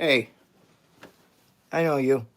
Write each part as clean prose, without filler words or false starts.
Hey, I know you.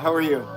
How are you?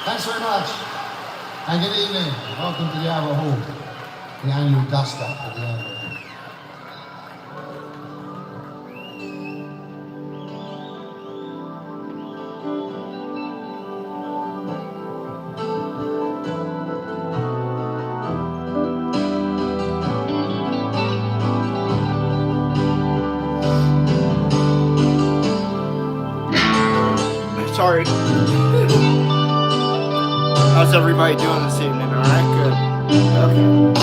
Thanks very much. And good evening. Welcome to the Albert Hall, the annual dust up at the Albert Hall. Sorry. How's everybody doing this evening? All right, good. Okay.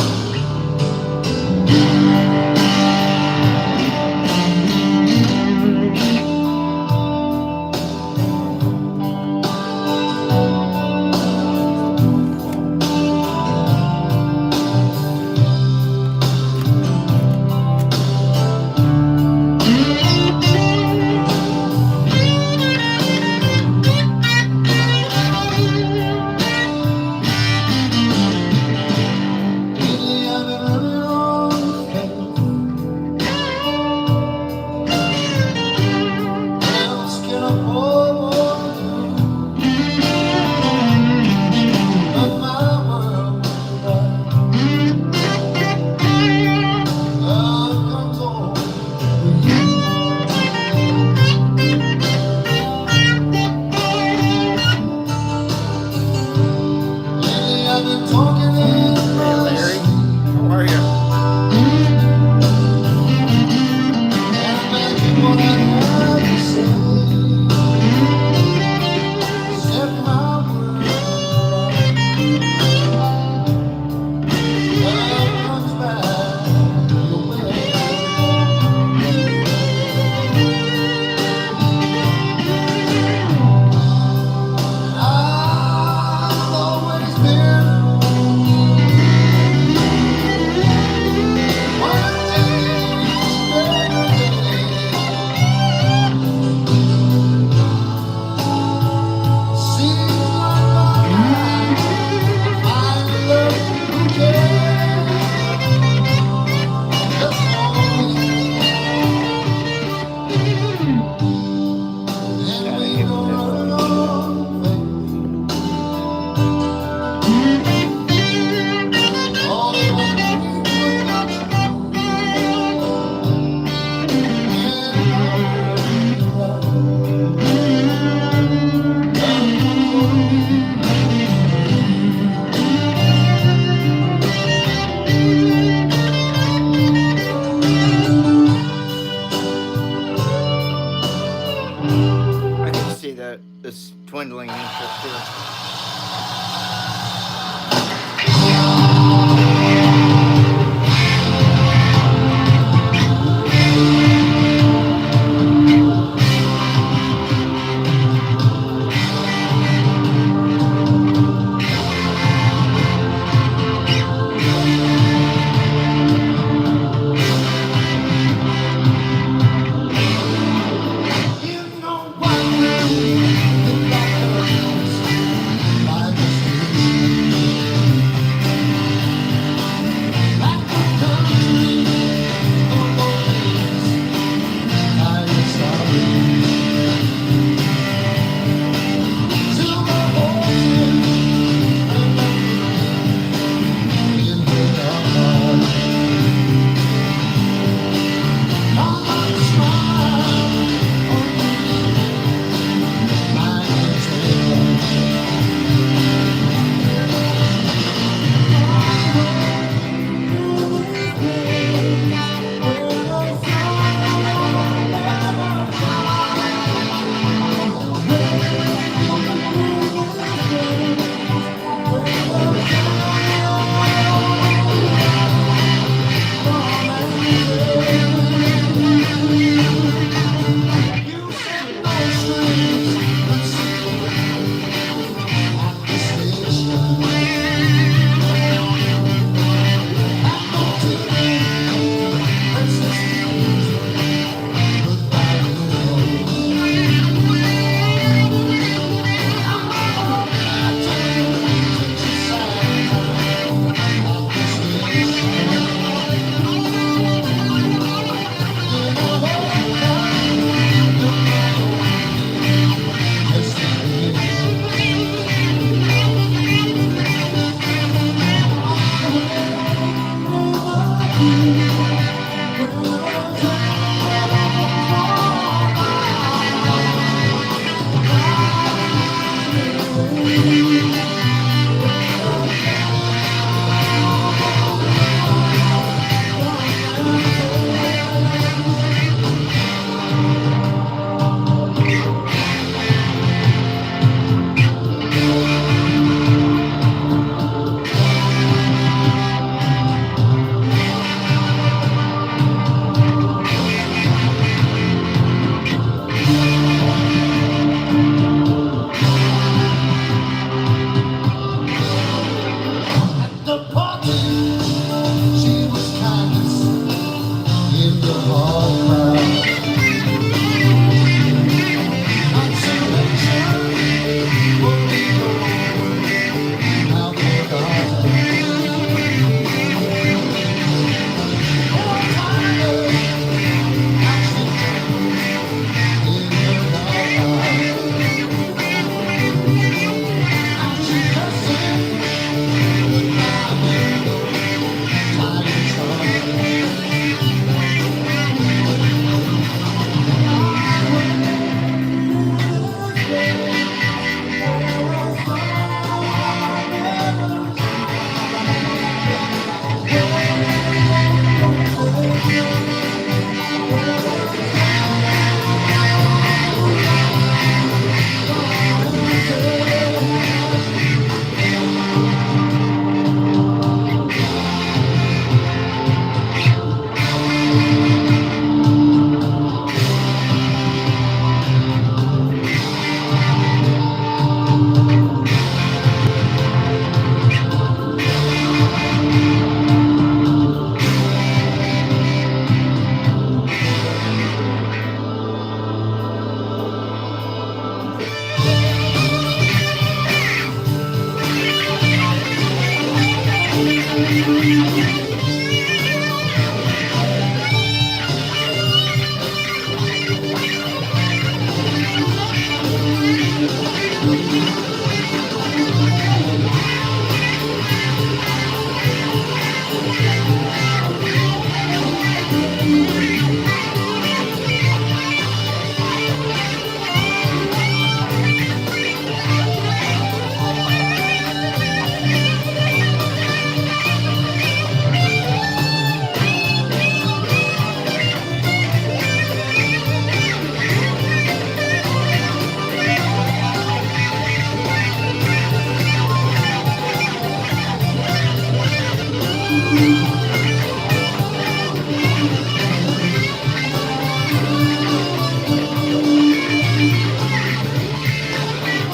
This dwindling interest here.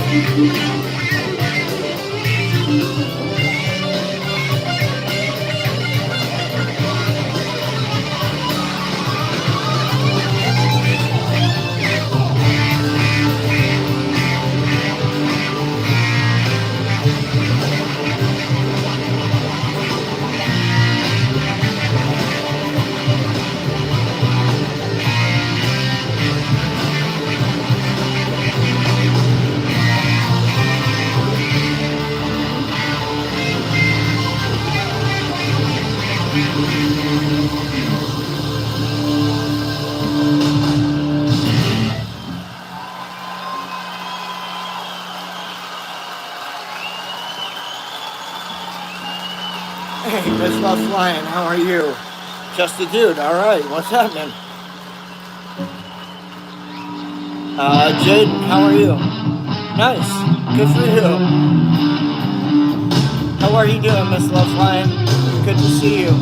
Hey, Miss Love Flying, how are you? Just a dude, alright, what's happening? Jaden, how are you? Nice, good for you. How are you doing, Miss Love Flying? Good to see you.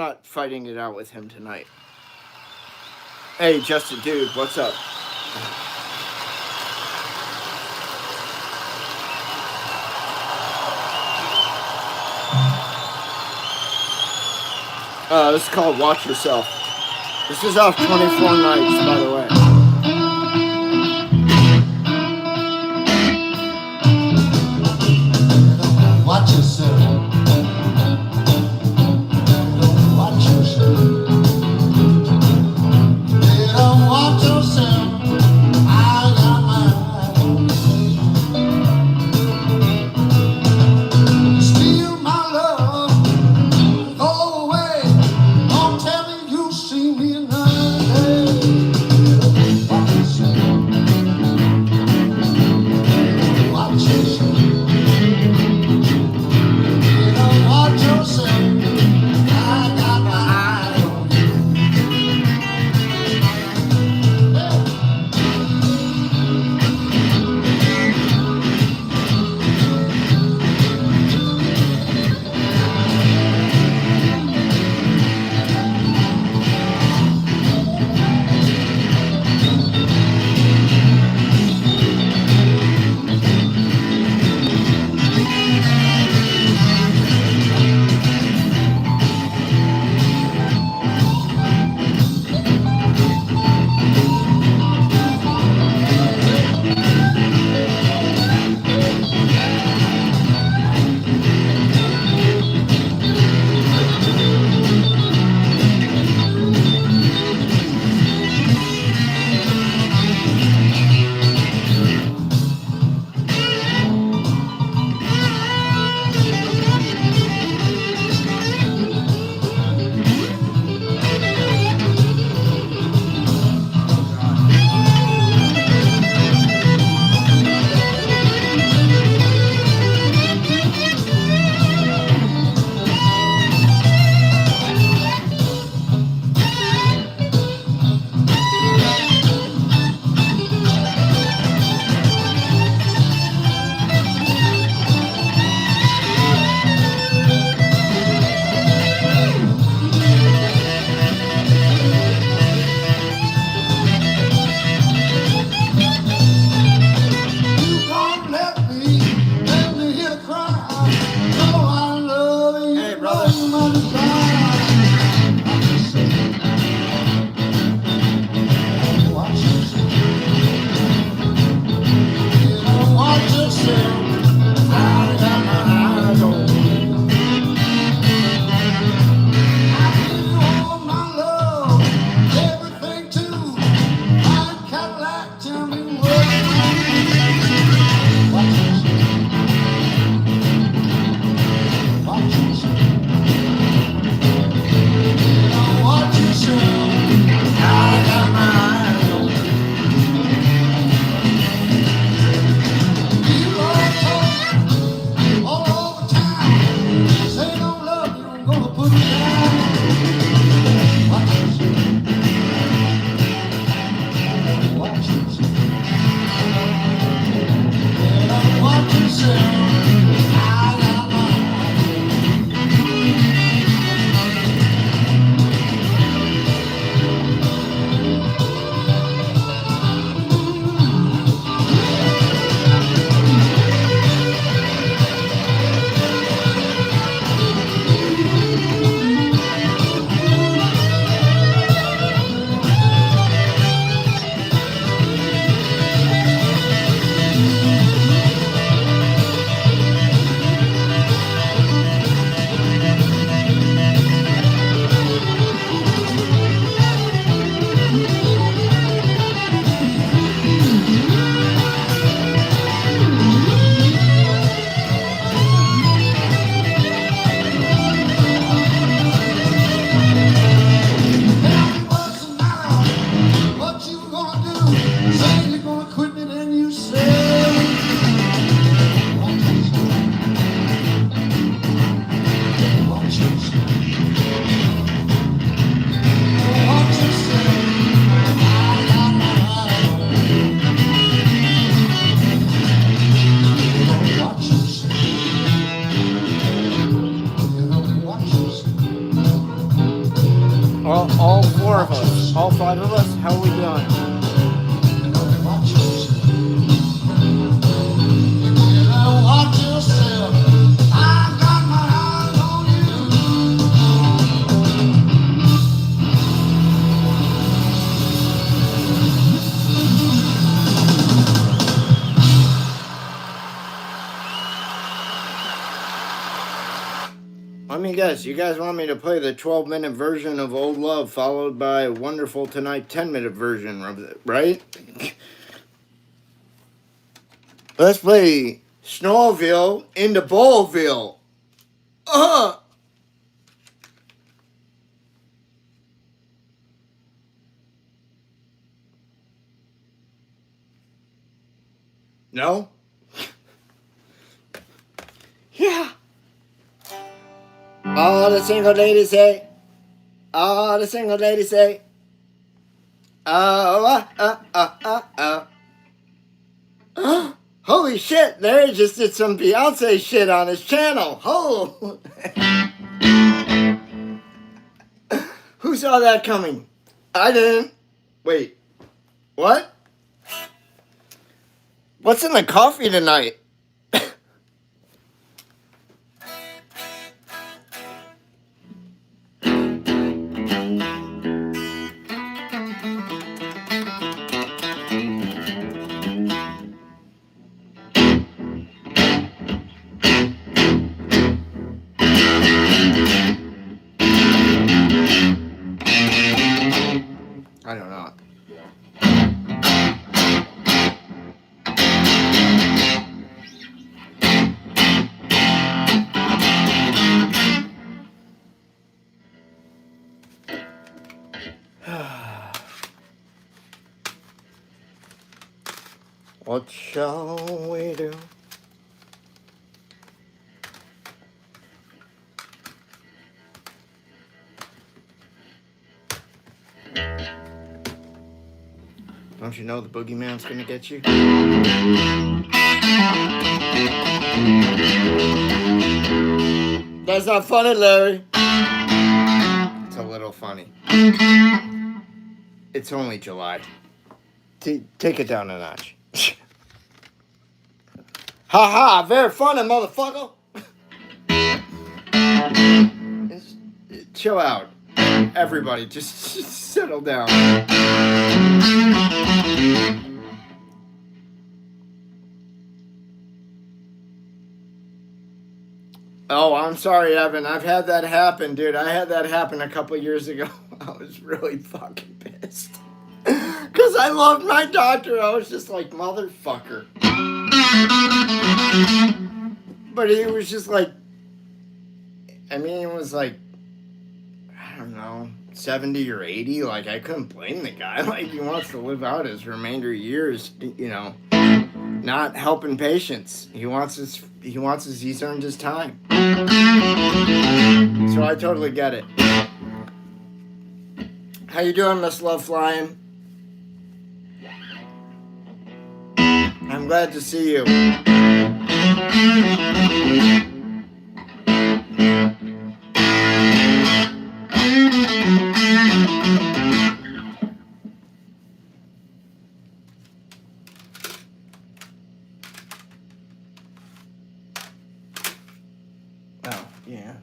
not fighting it out with him tonight. Hey, Just a Dude, what's up? This is called Watch Yourself. This is off 24 Nights, by the way. Watch yourself. Watch yourself. You don't watch yourself. I got mine. Steal my love. Go away. Don't tell me you see me another day. Watch yourself. Watch yourself. 5 of us? How are we doing? You gotta watch yourself. You gotta watch yourself. I got my eyes on Let me guess, you guys want me to play the 12-minute version of Old Love followed by Wonderful Tonight 10-minute version of it, right? Let's play Snowville into Bowlville. No? Yeah. All the single ladies say. All the single ladies say. Holy shit, Larry just did some Beyonce shit on his channel. Oh. Who saw that coming? I didn't. Wait. What? What's in the coffee tonight? I don't know. What shall we do? Don't you know the boogeyman's gonna get you? That's not funny, Larry. It's a little funny. It's only July. Take it down a notch. Ha ha, very funny, motherfucker. Chill out. Everybody, just settle down. Oh, I'm sorry, Evan. I've had that happen, dude. I had that happen a couple years ago. I was really fucking pissed. Because I loved my doctor. I was just like, motherfucker. But he was just like, I mean, it was like, I don't know, 70 or 80. Like, I couldn't blame the guy. Like, he wants to live out his remainder years, you know, not helping patients. He's earned his time. So I totally get it. How you doing, Miss Love Flying? I'm glad to see you. Oh, yeah.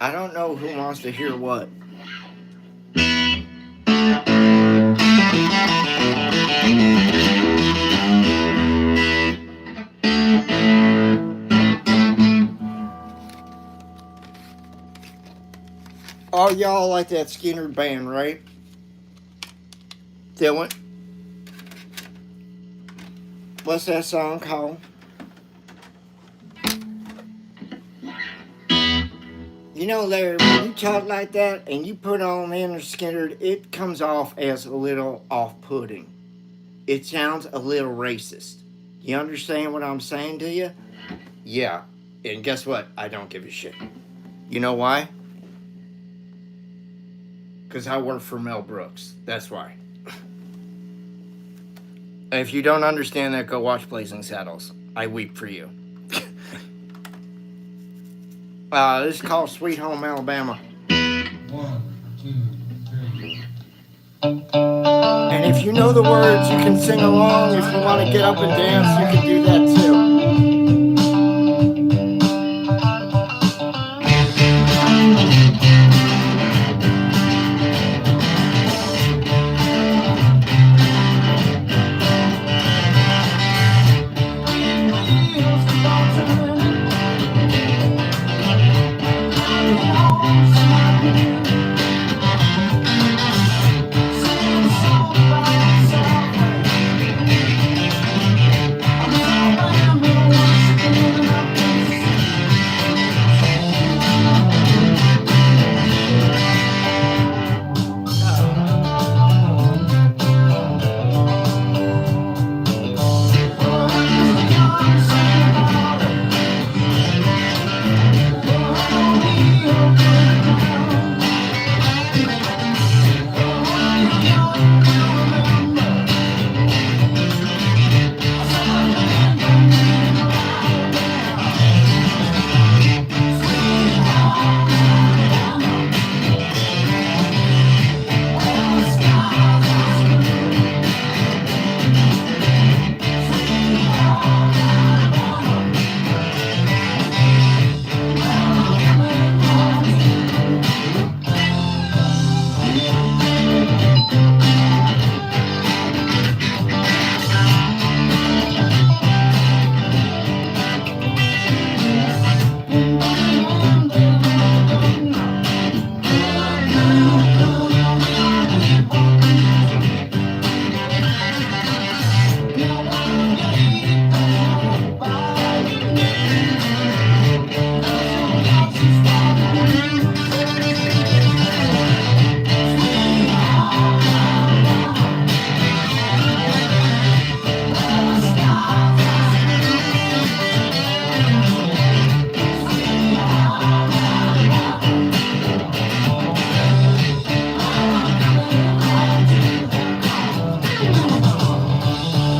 I don't know who wants to hear what. Oh, y'all like that Skinner band, right? Dylan? What's that song called? You know, Larry, when you talk like that and you put on Leonard Skinner, it comes off as a little off-putting. It sounds a little racist. You understand what I'm saying to you? Yeah. And guess what? I don't give a shit. You know why? Because I work for Mel Brooks. That's why. If you don't understand that, go watch Blazing Saddles. I weep for you. This is called Sweet Home Alabama. 1, 2, 3. And if you know the words, you can sing along. If you want to get up and dance, you can do that too.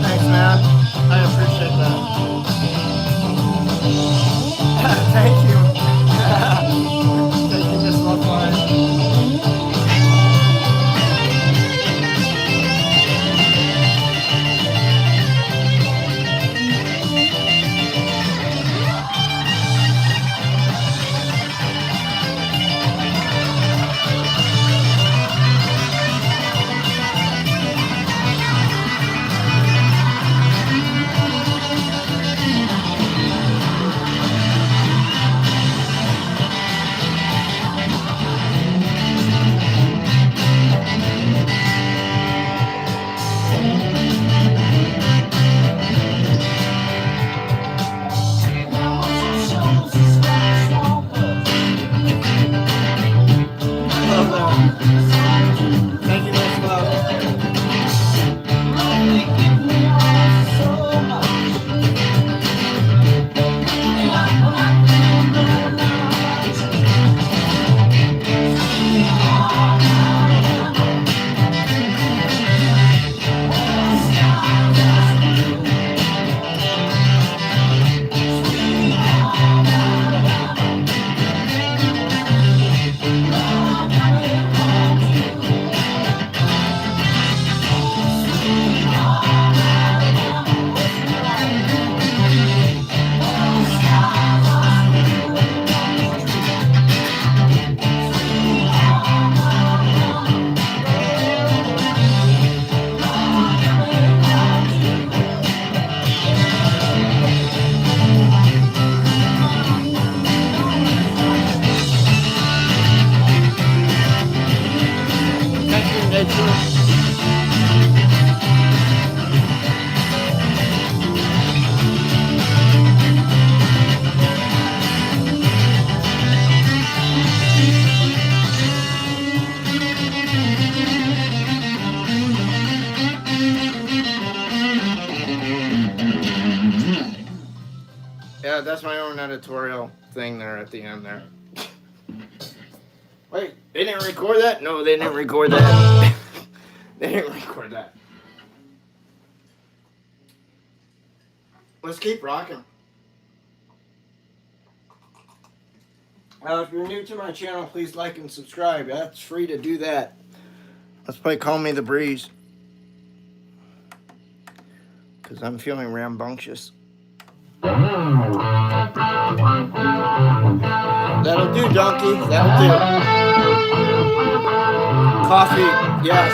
Thanks, man. I appreciate that. Thank you. Taking this one fine. Love that. Thank you, much love. Thank you, nature. Yeah, that's my own editorial thing there at the end there. Wait, they didn't record that? No, they didn't record that. They didn't record that. Let's keep rocking. If you're new to my channel, please like and subscribe. That's free to do that. Let's play Call Me the Breeze. Because I'm feeling rambunctious. That'll do, donkey. That'll do. Coffee, yes.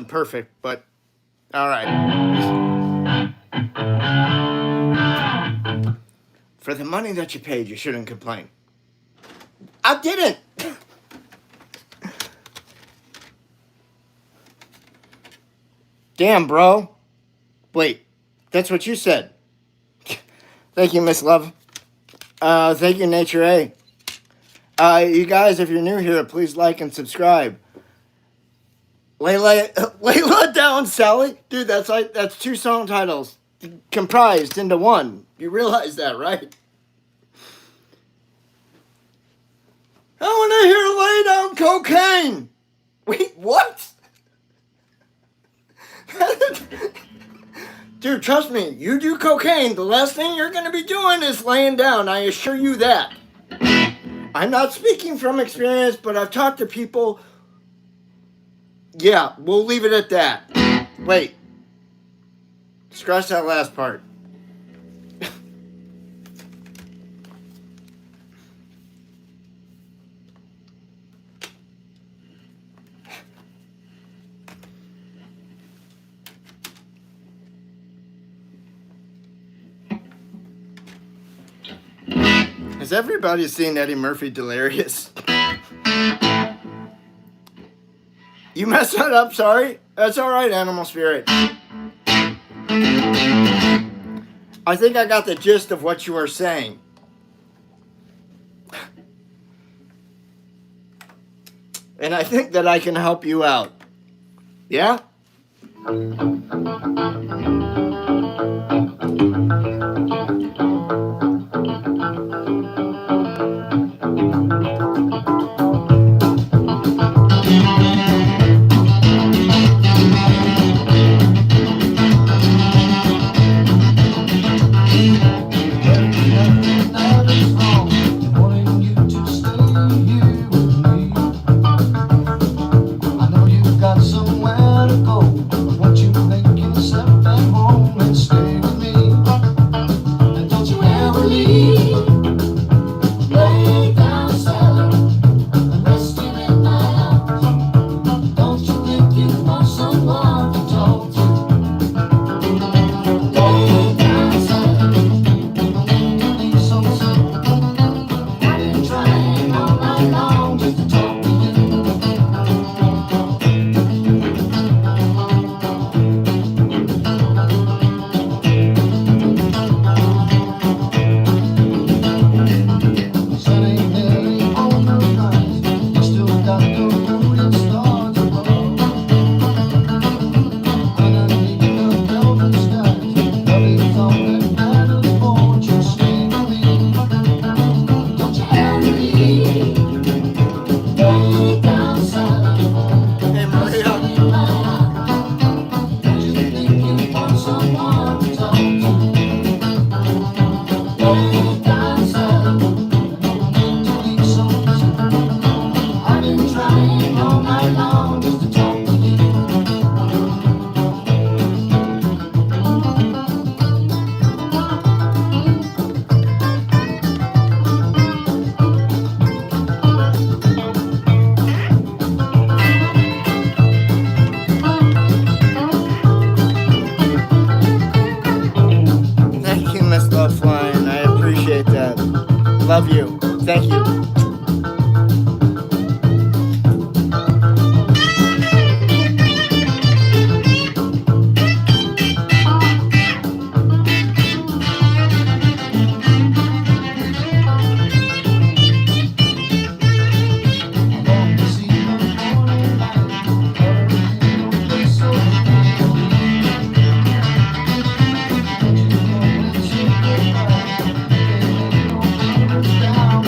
wasn't perfect, but all right. For the money that you paid, you shouldn't complain. I didn't. Damn, bro. Wait, that's what you said. Thank you, Miss Love. Thank you, Nature A. You guys, if you're new here, please like and subscribe. Layla Down Sally? Dude, that's 2 song titles comprised into one. You realize that, right? I want to hear Lay Down Cocaine. Wait, what? Dude, trust me, you do cocaine, the last thing you're going to be doing is laying down. I assure you that. I'm not speaking from experience, but I've talked to people. Yeah, we'll leave it at that. Wait. Scratch that last part. Has everybody seen Eddie Murphy Delirious? You messed that up, sorry. That's alright, Animal Spirit. I think I got the gist of what you are saying. And I think that I can help you out. Yeah? Love you. Thank you. Down.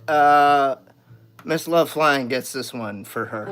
right. Miss Love Flying gets this one for her.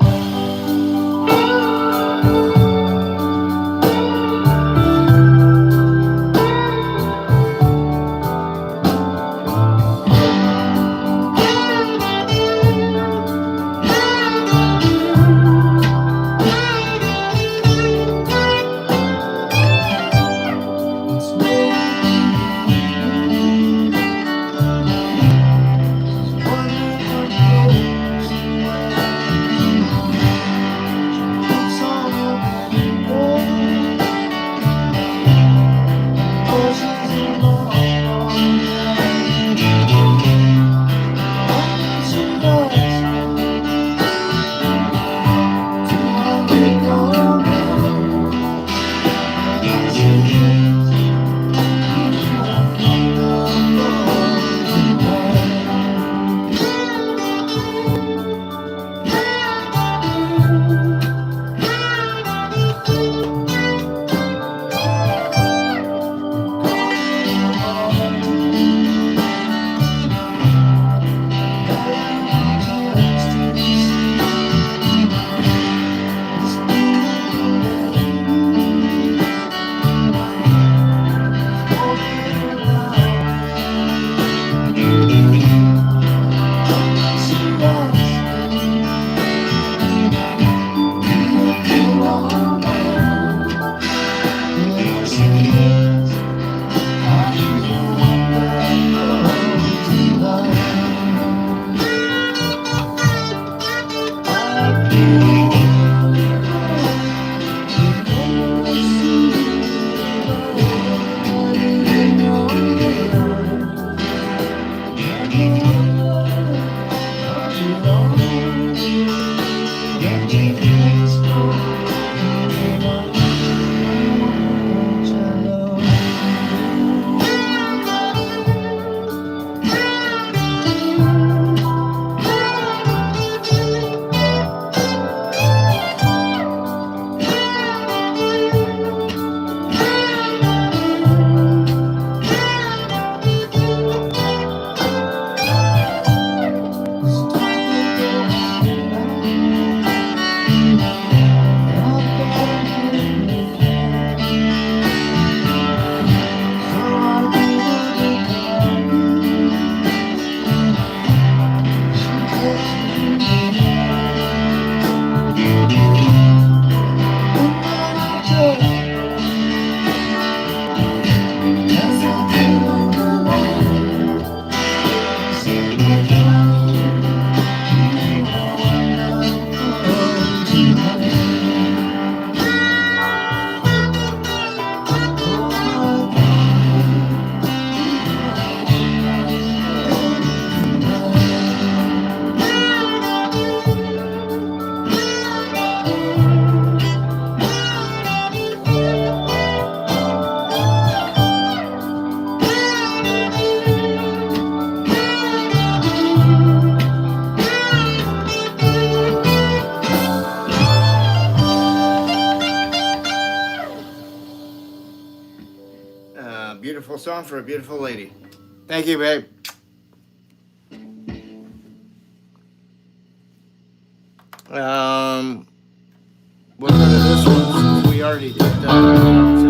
Beautiful song for a beautiful lady. Thank you, babe. We'll go to this one. We already did that.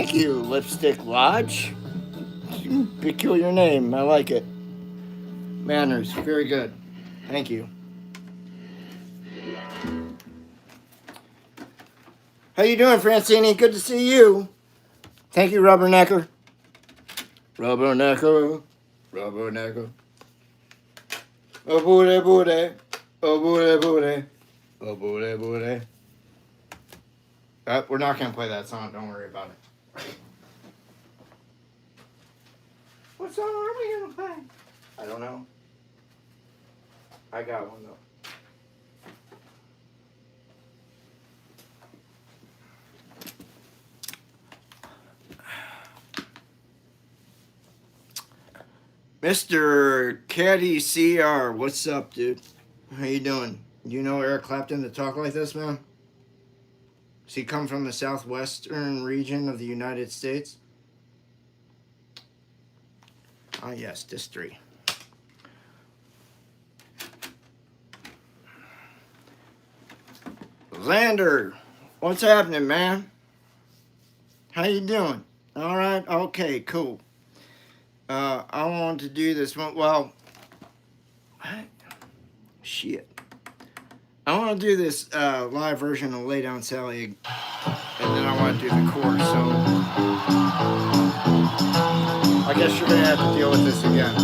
Thank you, Lipstick Lodge. Peculiar name. I like it. Manners. Very good. Thank you. How you doing, Francini? Good to see you. Thank you, Rubbernecker. Rubbernecker. Rubbernecker. Oh, booty, booty. Oh, booty, booty. Oh, booty, booty. We're not going to play that song. Don't worry about it. What song are we going to play? I don't know. I got one, though. Mr. Caddy CR, what's up, dude? How you doing? You know Eric Clapton to talk like this, man? Does he come from the southwestern region of the United States? Ah, yes, Disc 3. Xander, what's happening, man? How you doing? All right, okay, cool. I want to do this one. Well, what? Shit. I want to do this live version of Lay Down Sally, and then I want to do the chorus. So I guess you're gonna have to deal with this again.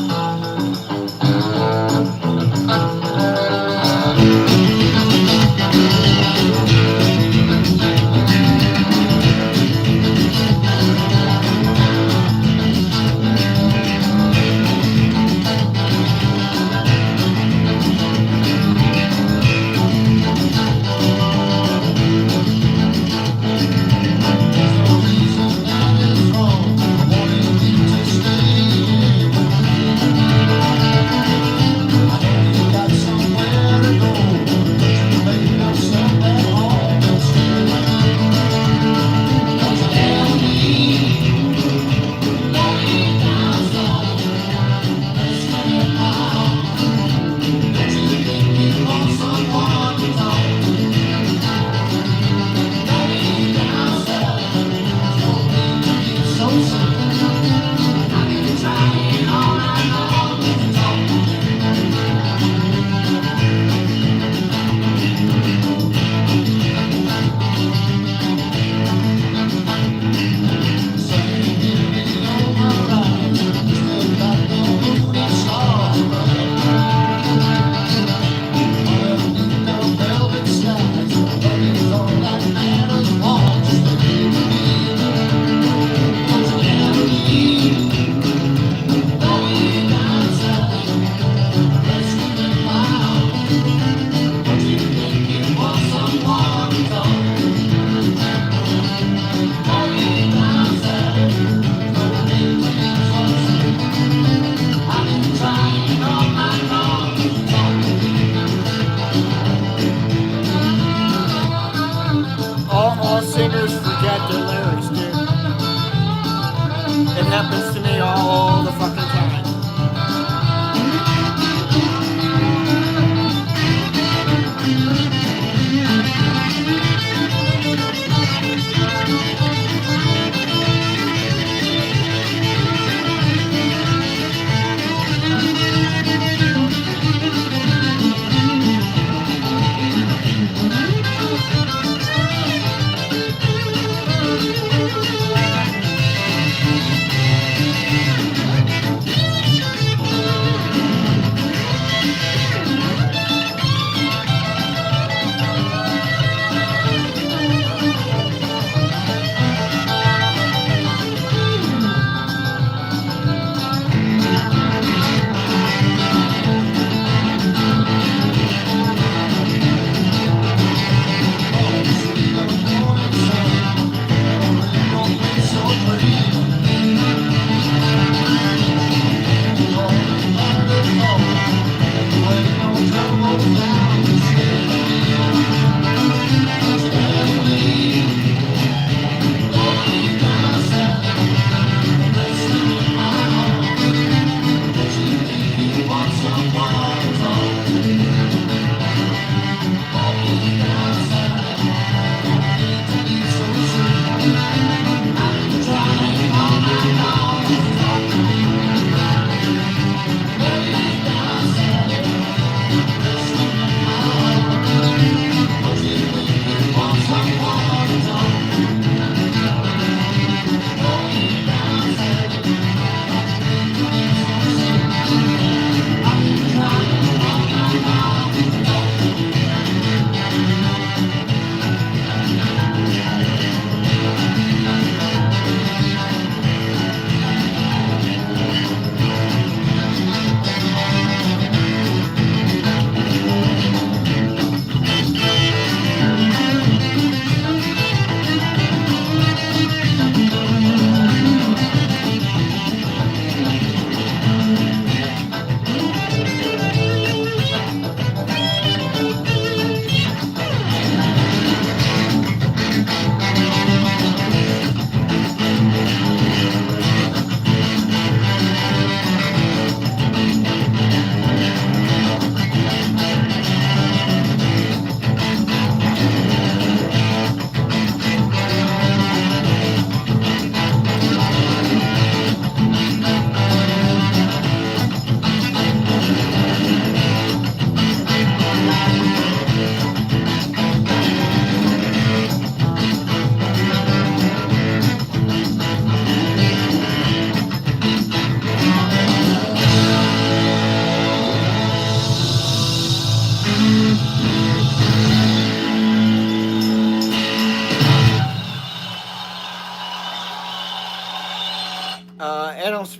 Got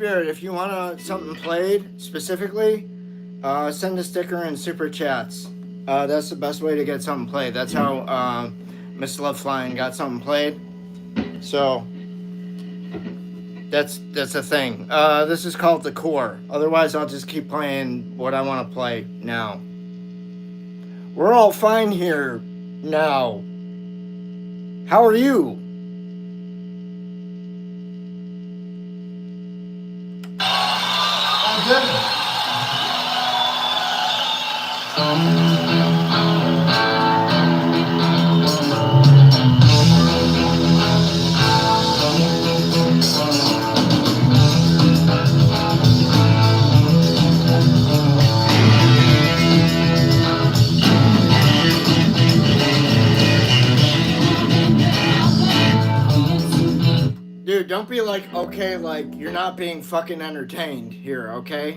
spirit. If you want something played specifically, send a sticker in super chats. That's the best way to get something played. That's how Miss Love Flying got something played. So that's a thing. This is called the core. Otherwise, I'll just keep playing what I want to play now. We're all fine here now. How are you? I'm good. Dude, don't be like, okay, like, you're not being fucking entertained here, okay?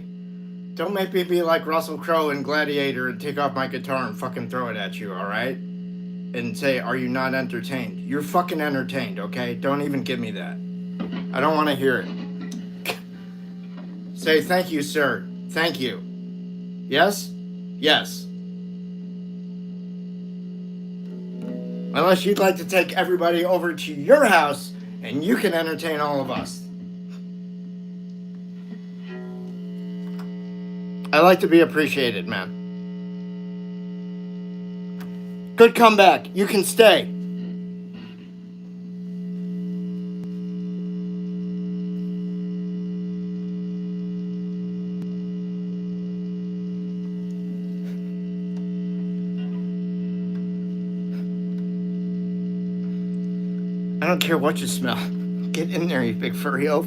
Don't make me be like Russell Crowe in Gladiator and take off my guitar and fucking throw it at you, alright? And say, are you not entertained? You're fucking entertained, okay? Don't even give me that. I don't want to hear it. Say, thank you, sir. Thank you. Yes? Yes. Unless you'd like to take everybody over to your house and you can entertain all of us. I like to be appreciated, man. Good comeback. You can stay. I don't care what you smell. Get in there, you big furry oaf.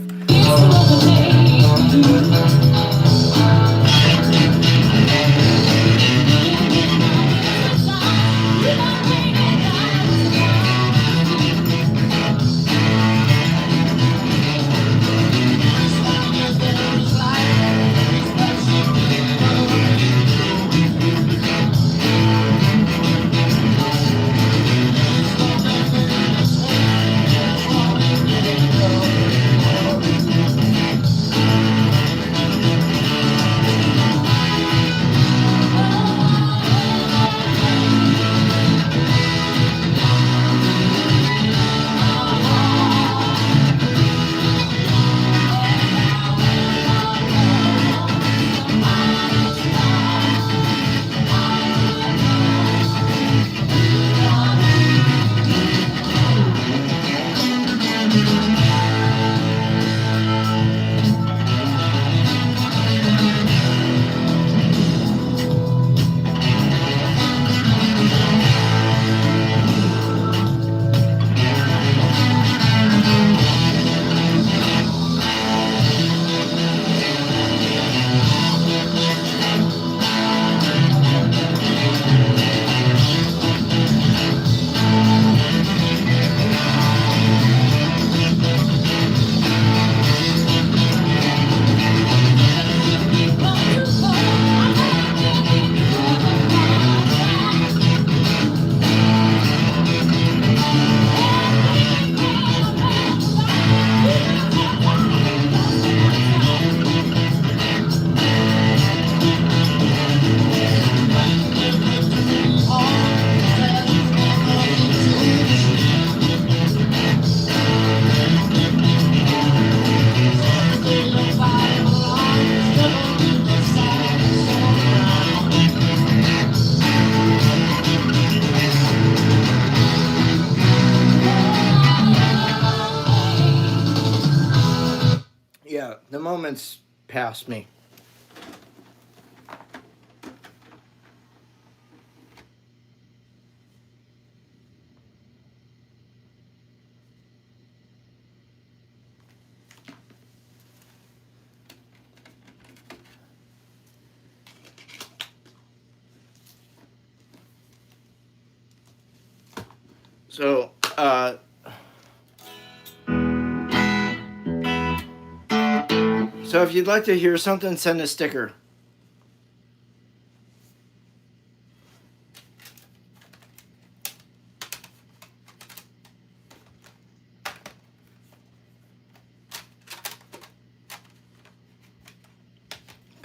The moment's past me. So, so if you'd like to hear something, send a sticker.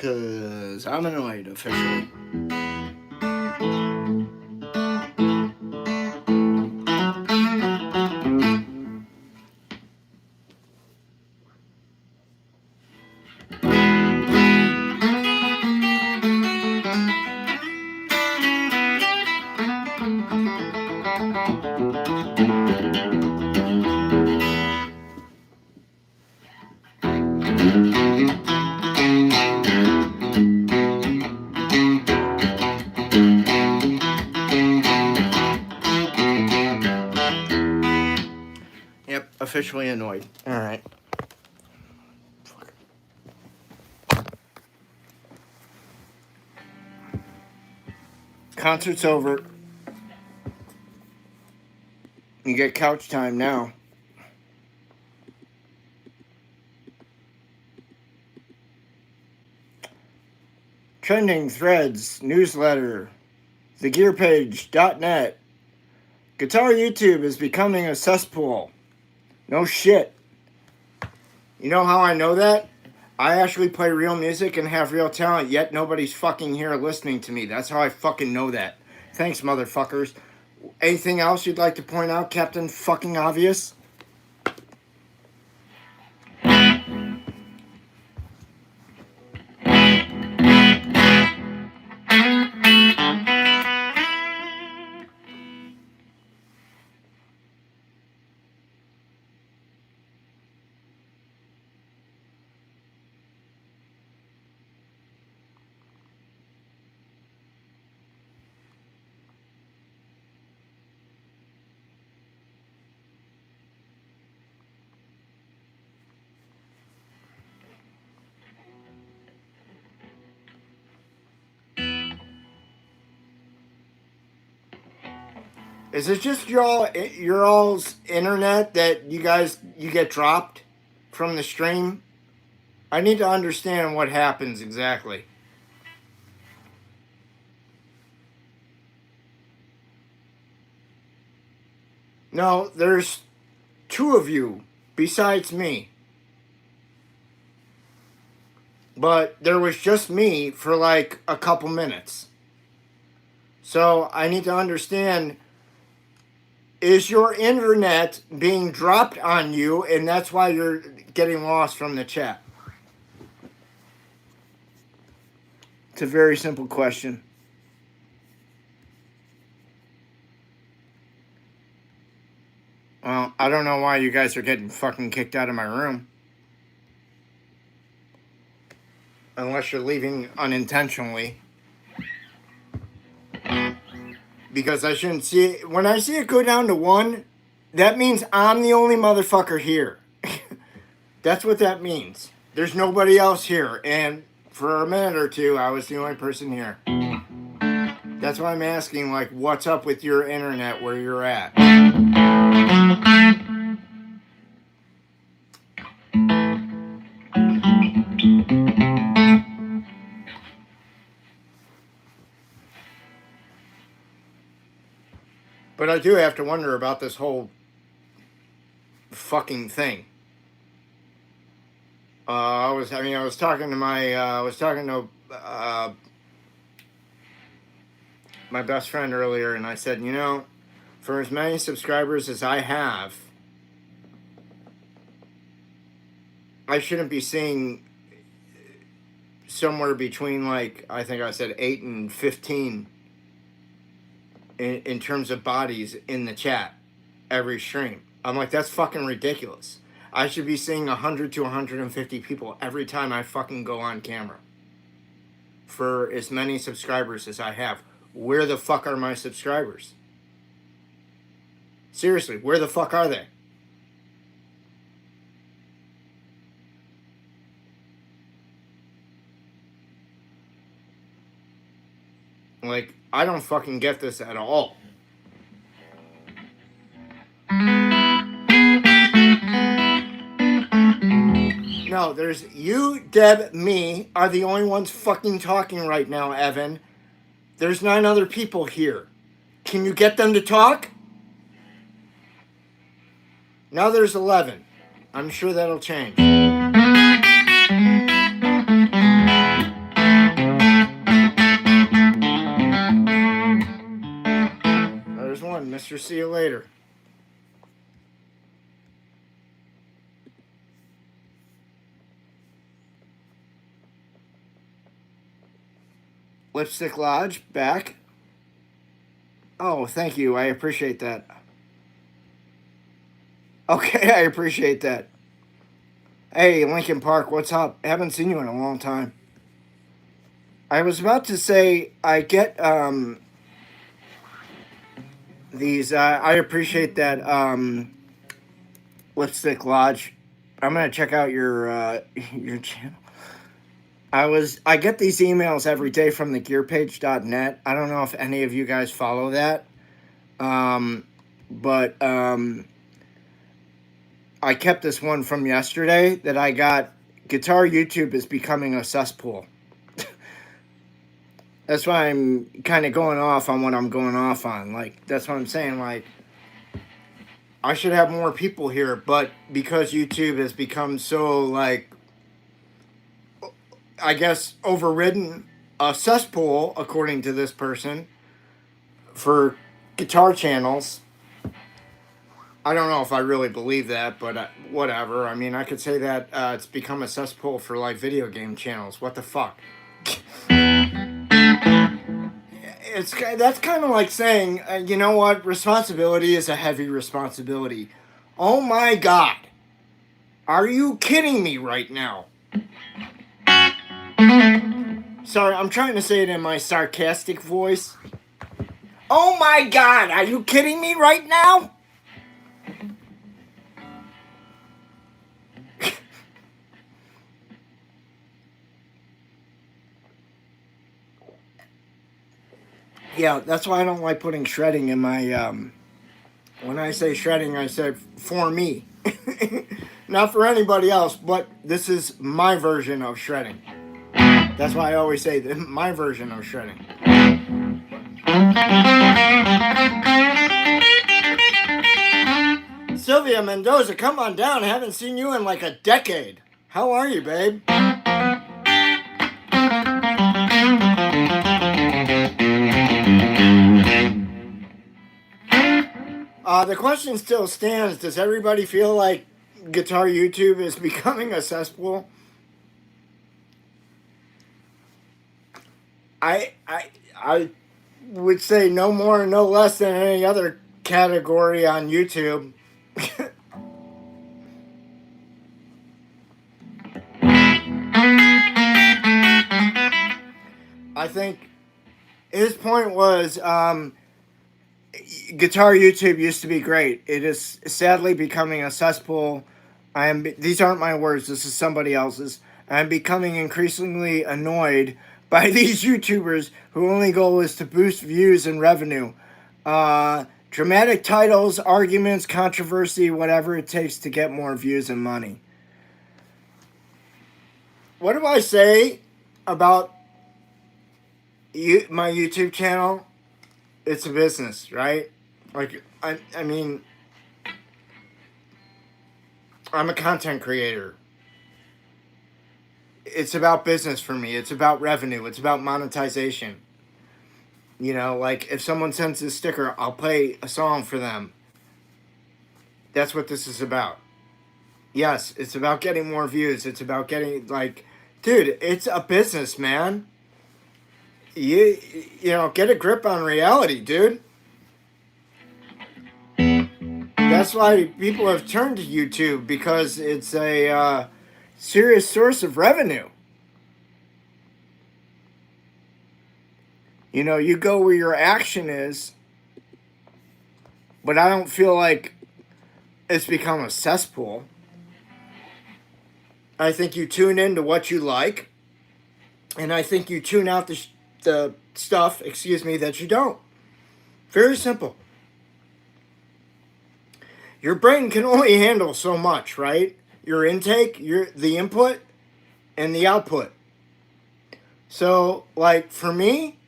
Because I'm annoyed officially. Yep, officially annoyed. All right. Concert's over. You get couch time now. Trending threads, newsletter, thegearpage.net. Guitar YouTube is becoming a cesspool. No shit. You know how I know that? I actually play real music and have real talent, yet nobody's fucking here listening to me. That's how I fucking know that. Thanks, motherfuckers. Anything else you'd like to point out, Captain Fucking Obvious? Is it just your all's internet that you get dropped from the stream? I need to understand what happens exactly. No, there's two of you besides me. But there was just me for like a couple minutes. So I need to understand, is your internet being dropped on you and that's why you're getting lost from the chat? It's a very simple question. Well, I don't know why you guys are getting fucking kicked out of my room. Unless you're leaving unintentionally. Because I shouldn't see it. When I see it go down to 1, that means I'm the only motherfucker here. That's what that means. There's nobody else here. And for a minute or two, I was the only person here. That's why I'm asking, like, what's up with your internet where you're at? But I do have to wonder about this whole fucking thing. I was talking to my best friend earlier, and I said, you know, for as many subscribers as I have, I shouldn't be seeing somewhere between, like, I think I said 8 and 15 in terms of bodies in the chat every stream. I'm like, that's fucking ridiculous. I should be seeing 100 to 150 people every time I fucking go on camera. For as many subscribers as I have. Where the fuck are my subscribers? Seriously, where the fuck are they? Like, I don't fucking get this at all. No, there's you, Deb, me are the only ones fucking talking right now, Evan. There's 9 other people here. Can you get them to talk? Now there's 11. I'm sure that'll change. on, mister. See you later. Lipstick Lodge, back. Oh, thank you. I appreciate that. Okay, I appreciate that. Hey, Lincoln Park, what's up? I haven't seen you in a long time. I was about to say, I get these. I appreciate that Lipstick Lodge. I'm gonna check out your your channel. I get these emails every day from the gearpage.net. I don't know if any of you guys follow that. But I kept this one from yesterday that I got. Guitar YouTube is becoming a cesspool. That's why I'm kind of going off on what I'm going off on. Like, that's what I'm saying. Like, I should have more people here, but because YouTube has become so, like, I guess, overridden a cesspool, according to this person, for guitar channels. I don't know if I really believe that, but whatever. I mean, I could say that it's become a cesspool for, like, video game channels. What the fuck? That's kind of like saying, you know what? Responsibility is a heavy responsibility. Oh my God. Are you kidding me right now? Sorry, I'm trying to say it in my sarcastic voice. Oh my God, are you kidding me right now? Yeah, that's why I don't like putting shredding in my, when I say shredding, I say for me. Not for anybody else, but this is my version of shredding. That's why I always say my version of shredding. Sylvia Mendoza, come on down. I haven't seen you in like a decade. How are you, babe? The question still stands. Does everybody feel like Guitar YouTube is becoming a cesspool? I would say no more, no less than any other category on YouTube. I think his point was Guitar YouTube used to be great. It is sadly becoming a cesspool. These aren't my words. This is somebody else's. I'm becoming increasingly annoyed by these YouTubers whose only goal is to boost views and revenue. Dramatic titles, arguments, controversy, whatever it takes to get more views and money. What do I say about my YouTube channel? It's a business, right? Like, I mean, I'm a content creator. It's about business for me. It's about revenue. It's about monetization. You know, like, if someone sends a sticker, I'll play a song for them. That's what this is about. Yes, it's about getting more views. It's about getting, like, dude, it's a business, man. You know, get a grip on reality, dude. That's why people have turned to YouTube, because it's a serious source of revenue. You know, you go where your action is, but I don't feel like it's become a cesspool. I think you tune into what you like, and I think you tune out the stuff, that you don't. Very simple. Your brain can only handle so much, right? Your intake, the input, and the output. So, like, for me,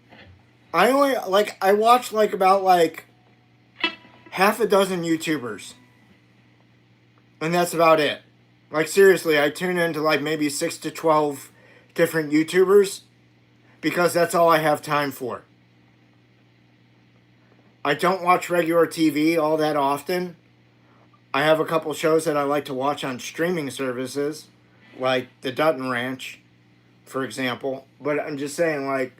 I watch about half a dozen YouTubers. And that's about it. Like, seriously, I tune into like maybe 6 to 12 different YouTubers, because that's all I have time for. I don't watch regular TV all that often. I have a couple shows that I like to watch on streaming services, like the Dutton Ranch, for example. But I'm just saying, like,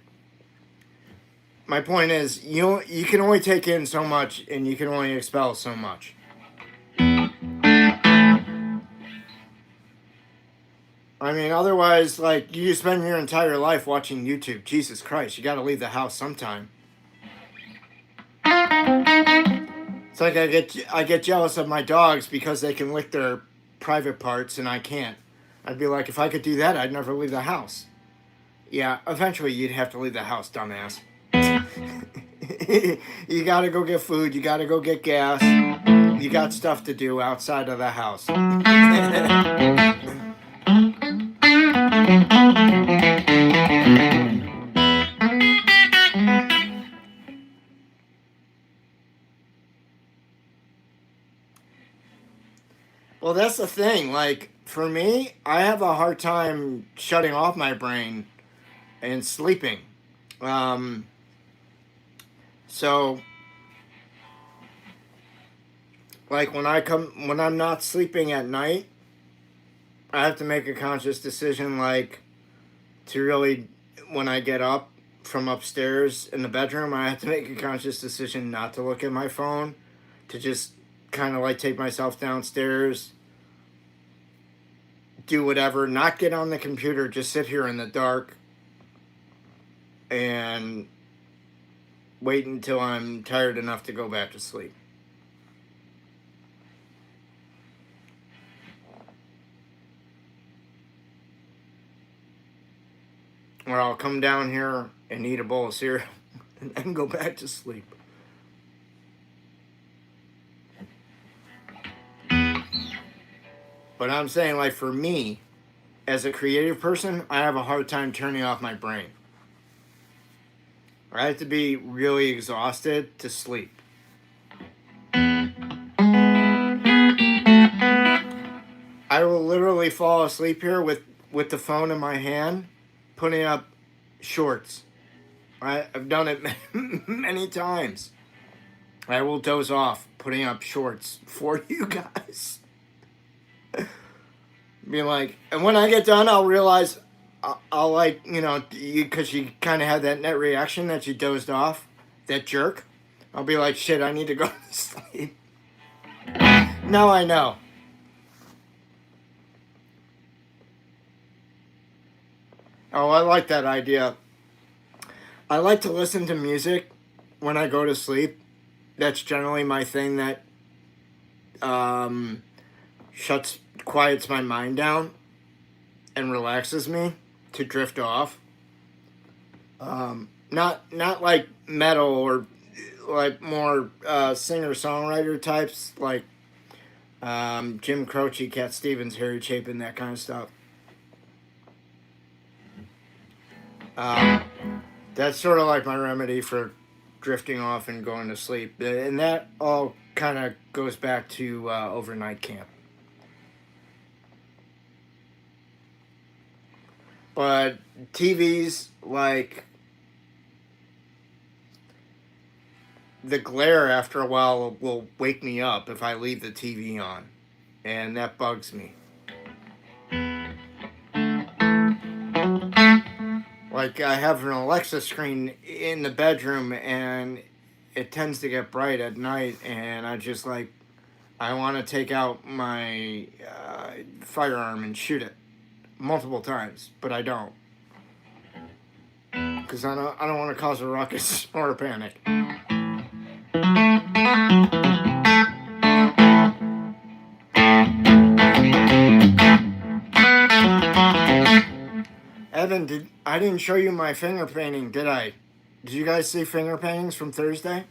my point is, you can only take in so much, and you can only expel so much. I mean, otherwise, like, you spend your entire life watching YouTube. Jesus Christ, you got to leave the house sometime. It's like I get jealous of my dogs because they can lick their private parts and I can't. I'd be like, if I could do that, I'd never leave the house. Yeah, eventually you'd have to leave the house, dumbass. You gotta go get food, you gotta go get gas. You got stuff to do outside of the house. Well, that's the thing. Like, for me, I have a hard time shutting off my brain and sleeping. Um, so, like, when I'm not sleeping at night, I have to make a conscious decision, like, to really, when I get up from upstairs in the bedroom, I have to make a conscious decision not to look at my phone, to just kind of, like, take myself downstairs, do whatever, not get on the computer, just sit here in the dark and wait until I'm tired enough to go back to sleep. Or I'll come down here and eat a bowl of cereal and then go back to sleep. But I'm saying, like, for me, as a creative person, I have a hard time turning off my brain. I have to be really exhausted to sleep. I will literally fall asleep here with the phone in my hand, putting up shorts. I've done it many times. I will doze off, putting up shorts for you guys. Be like, and when I get done, I'll realize, I'll like, because you kind of had that net reaction that you dozed off, that jerk. I'll be like, shit, I need to go to sleep. Now I know. Oh, I like that idea. I like to listen to music when I go to sleep. That's generally my thing that quiets my mind down and relaxes me to drift off. Not like metal or like more singer-songwriter types like Jim Croce, Cat Stevens, Harry Chapin, that kind of stuff. That's sort of like my remedy for drifting off and going to sleep. And that all kind of goes back to overnight camp. But TVs, like, the glare after a while will wake me up if I leave the TV on. And that bugs me. Like, I have an Alexa screen in the bedroom, and it tends to get bright at night, and I want to take out my firearm and shoot it multiple times, but I don't. Because I don't want to cause a ruckus or a panic. Evan, I didn't show you my finger painting, did I? Did you guys see finger paintings from Thursday?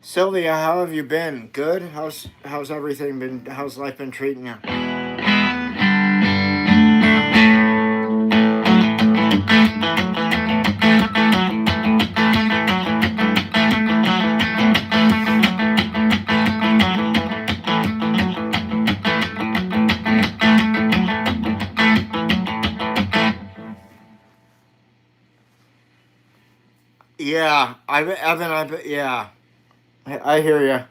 Sylvia, how have you been? Good? How's everything been? How's life been treating you? Yeah, yeah, I hear you.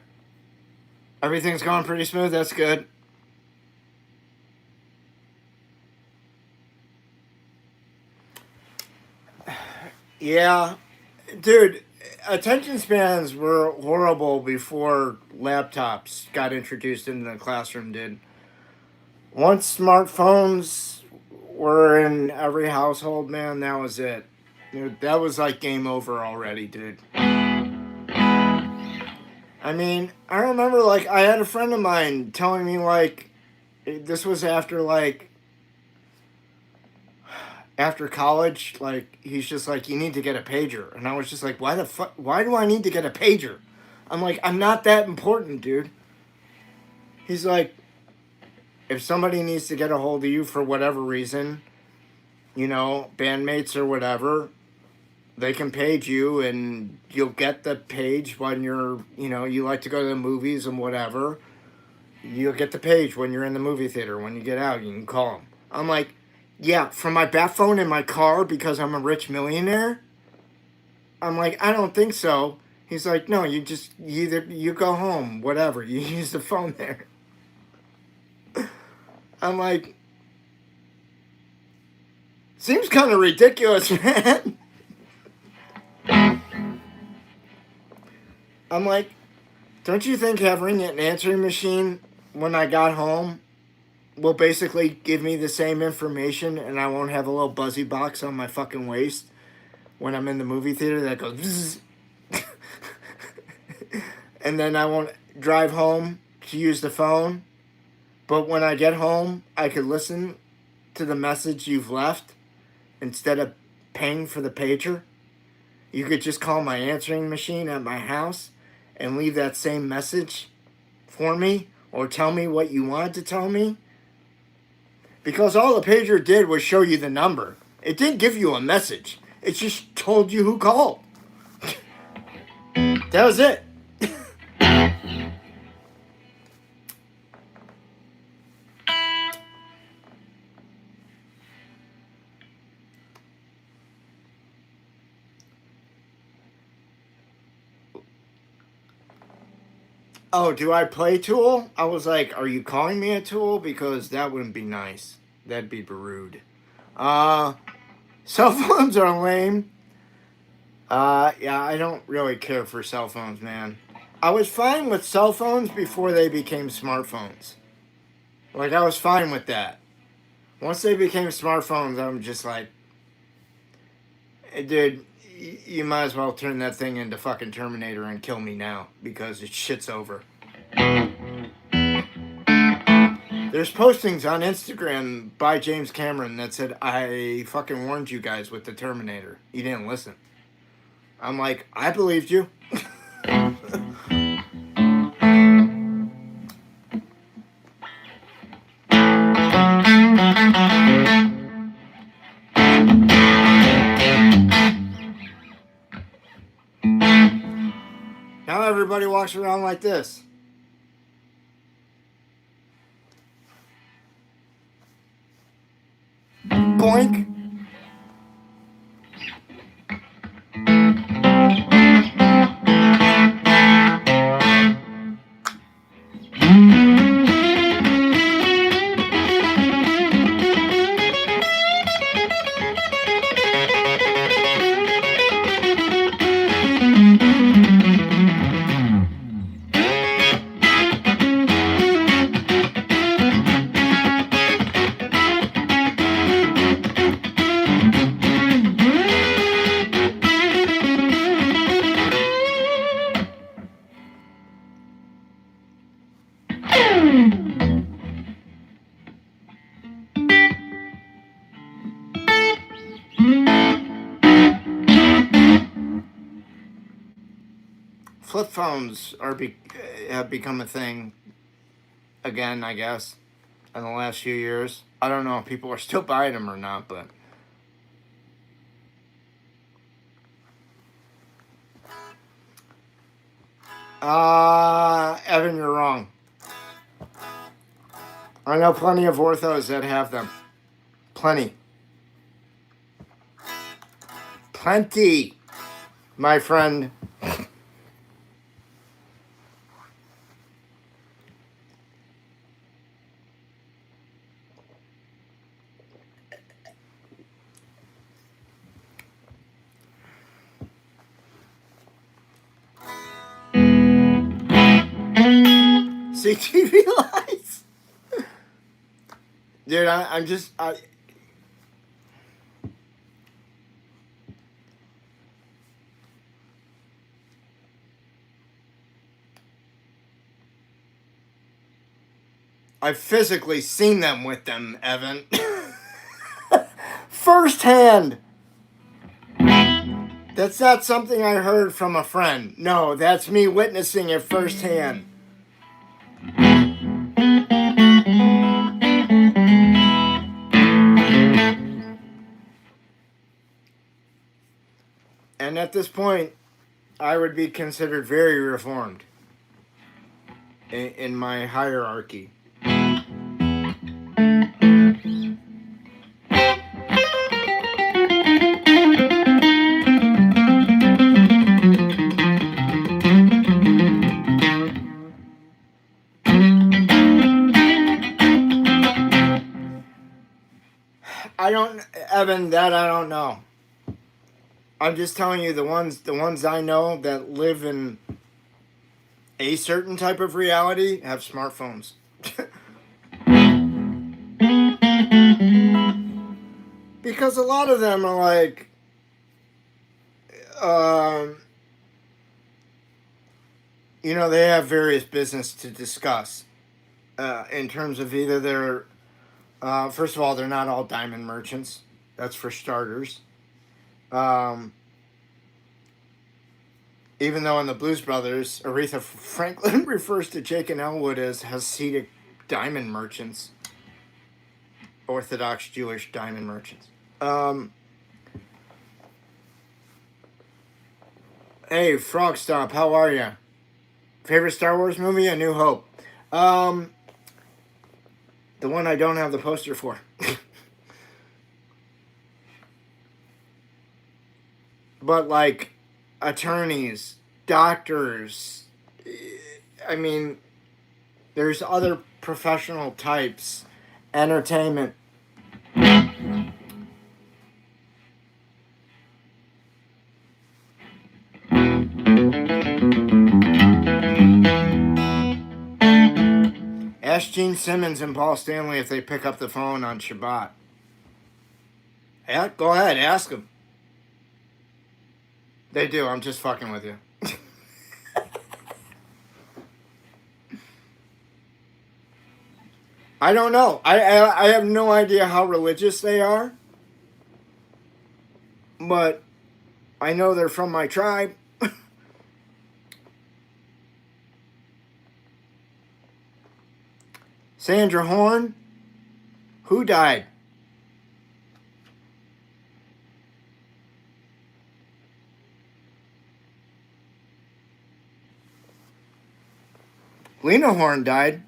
Everything's going pretty smooth. That's good. Yeah, dude, attention spans were horrible before laptops got introduced into the classroom, dude. Once smartphones were in every household, man, that was it. Dude, that was like game over already, dude. I mean, I remember like I had a friend of mine telling me like this was after college, like he's just like you need to get a pager, and I was just like, why the fuck? Why do I need to get a pager? I'm like, I'm not that important, dude. He's like, if somebody needs to get a hold of you for whatever reason, bandmates or whatever, they can page you and you'll get the page when you like to go to the movies and whatever. You'll get the page when you're in the movie theater. When you get out, you can call them. I'm like, yeah, from my bat phone in my car because I'm a rich millionaire? I'm like, I don't think so. He's like, no, you go home, whatever. You use the phone there. I'm like, seems kind of ridiculous, man. I'm like, don't you think having an answering machine when I got home will basically give me the same information and I won't have a little buzzy box on my fucking waist when I'm in the movie theater that goes bzzz. And then I won't drive home to use the phone. But when I get home, I could listen to the message you've left instead of paying for the pager. You could just call my answering machine at my house and leave that same message for me or tell me what you wanted to tell me. Because all the pager did was show you the number. It didn't give you a message. It just told you who called. That was it. Oh, do I play Tool? I was like, are you calling me a tool? Because that wouldn't be nice. That'd be rude. Cell phones are lame. Yeah, I don't really care for cell phones, man. I was fine with cell phones before they became smartphones. Like, I was fine with that. Once they became smartphones, I'm just like, dude, you might as well turn that thing into fucking Terminator and kill me now because it shit's over. There's postings on Instagram by James Cameron that said, I fucking warned you guys with the Terminator. You didn't listen. I'm like, I believed you. Now everybody walks around like this. Boink. flip phones have become a thing again, I guess, in the last few years. I don't know if people are still buying them or not, but Evan, you're wrong. I know plenty of orthos that have them. Plenty. Plenty, my friend. See TV lights? Dude, I'm just... I've physically seen them with them, Evan. Firsthand. That's not something I heard from a friend. No, that's me witnessing it firsthand. And at this point, I would be considered very reformed in my hierarchy. Evan, that I don't know. I'm just telling you the ones I know that live in a certain type of reality have smartphones. Because a lot of them are like, they have various business to discuss in terms of either their, first of all, they're not all diamond merchants. That's for starters. Even though in the Blues Brothers, Aretha Franklin refers to Jake and Elwood as Hasidic diamond merchants. Orthodox Jewish diamond merchants. Hey, Frogstop, how are you? Favorite Star Wars movie? A New Hope. The one I don't have the poster for. But like attorneys, doctors, I mean, there's other professional types, entertainment. Ask Gene Simmons and Paul Stanley if they pick up the phone on Shabbat. Yeah, go ahead, ask them. They do. I'm just fucking with you. I don't know. I have no idea how religious they are. But I know they're from my tribe. Sandra Horn? Who died? Lena Horne died.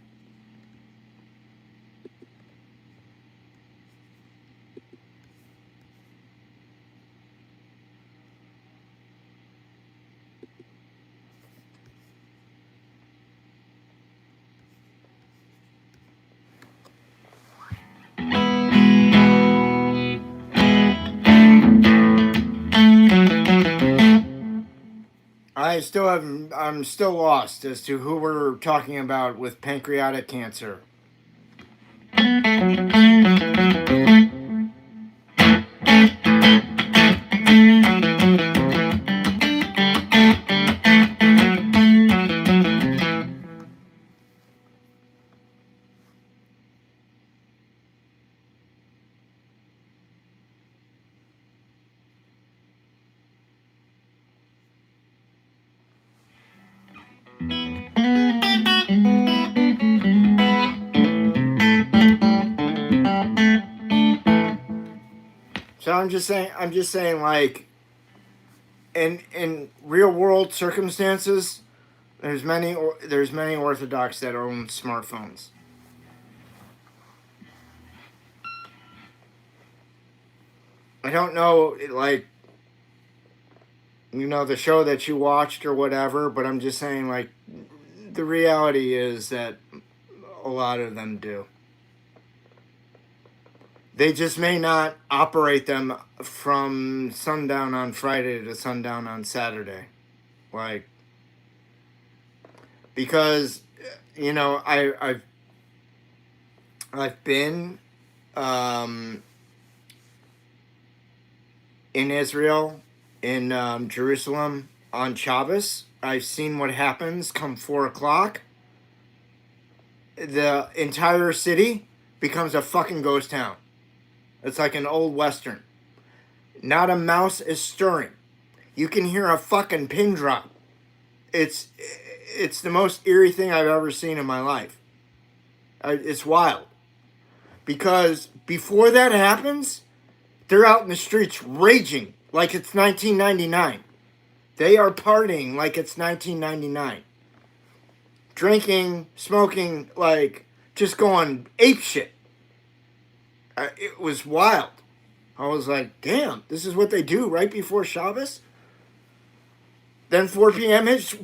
I'm still lost as to who we're talking about with pancreatic cancer. I'm just saying, like, in real world circumstances, there's many Orthodox that own smartphones. I don't know, like, the show that you watched or whatever, but I'm just saying, like, the reality is that a lot of them do. They just may not operate them from sundown on Friday to sundown on Saturday. Like, because, I've been in Israel, in Jerusalem on Shabbos. I've seen what happens come 4 o'clock. The entire city becomes a fucking ghost town. It's like an old Western. Not a mouse is stirring. You can hear a fucking pin drop. It's the most eerie thing I've ever seen in my life. It's wild. Because before that happens, they're out in the streets raging like it's 1999. They are partying like it's 1999. Drinking, smoking, like, just going apeshit. It was wild. I was like, damn, this is what they do right before Shabbos? Then 4 p.m. hits.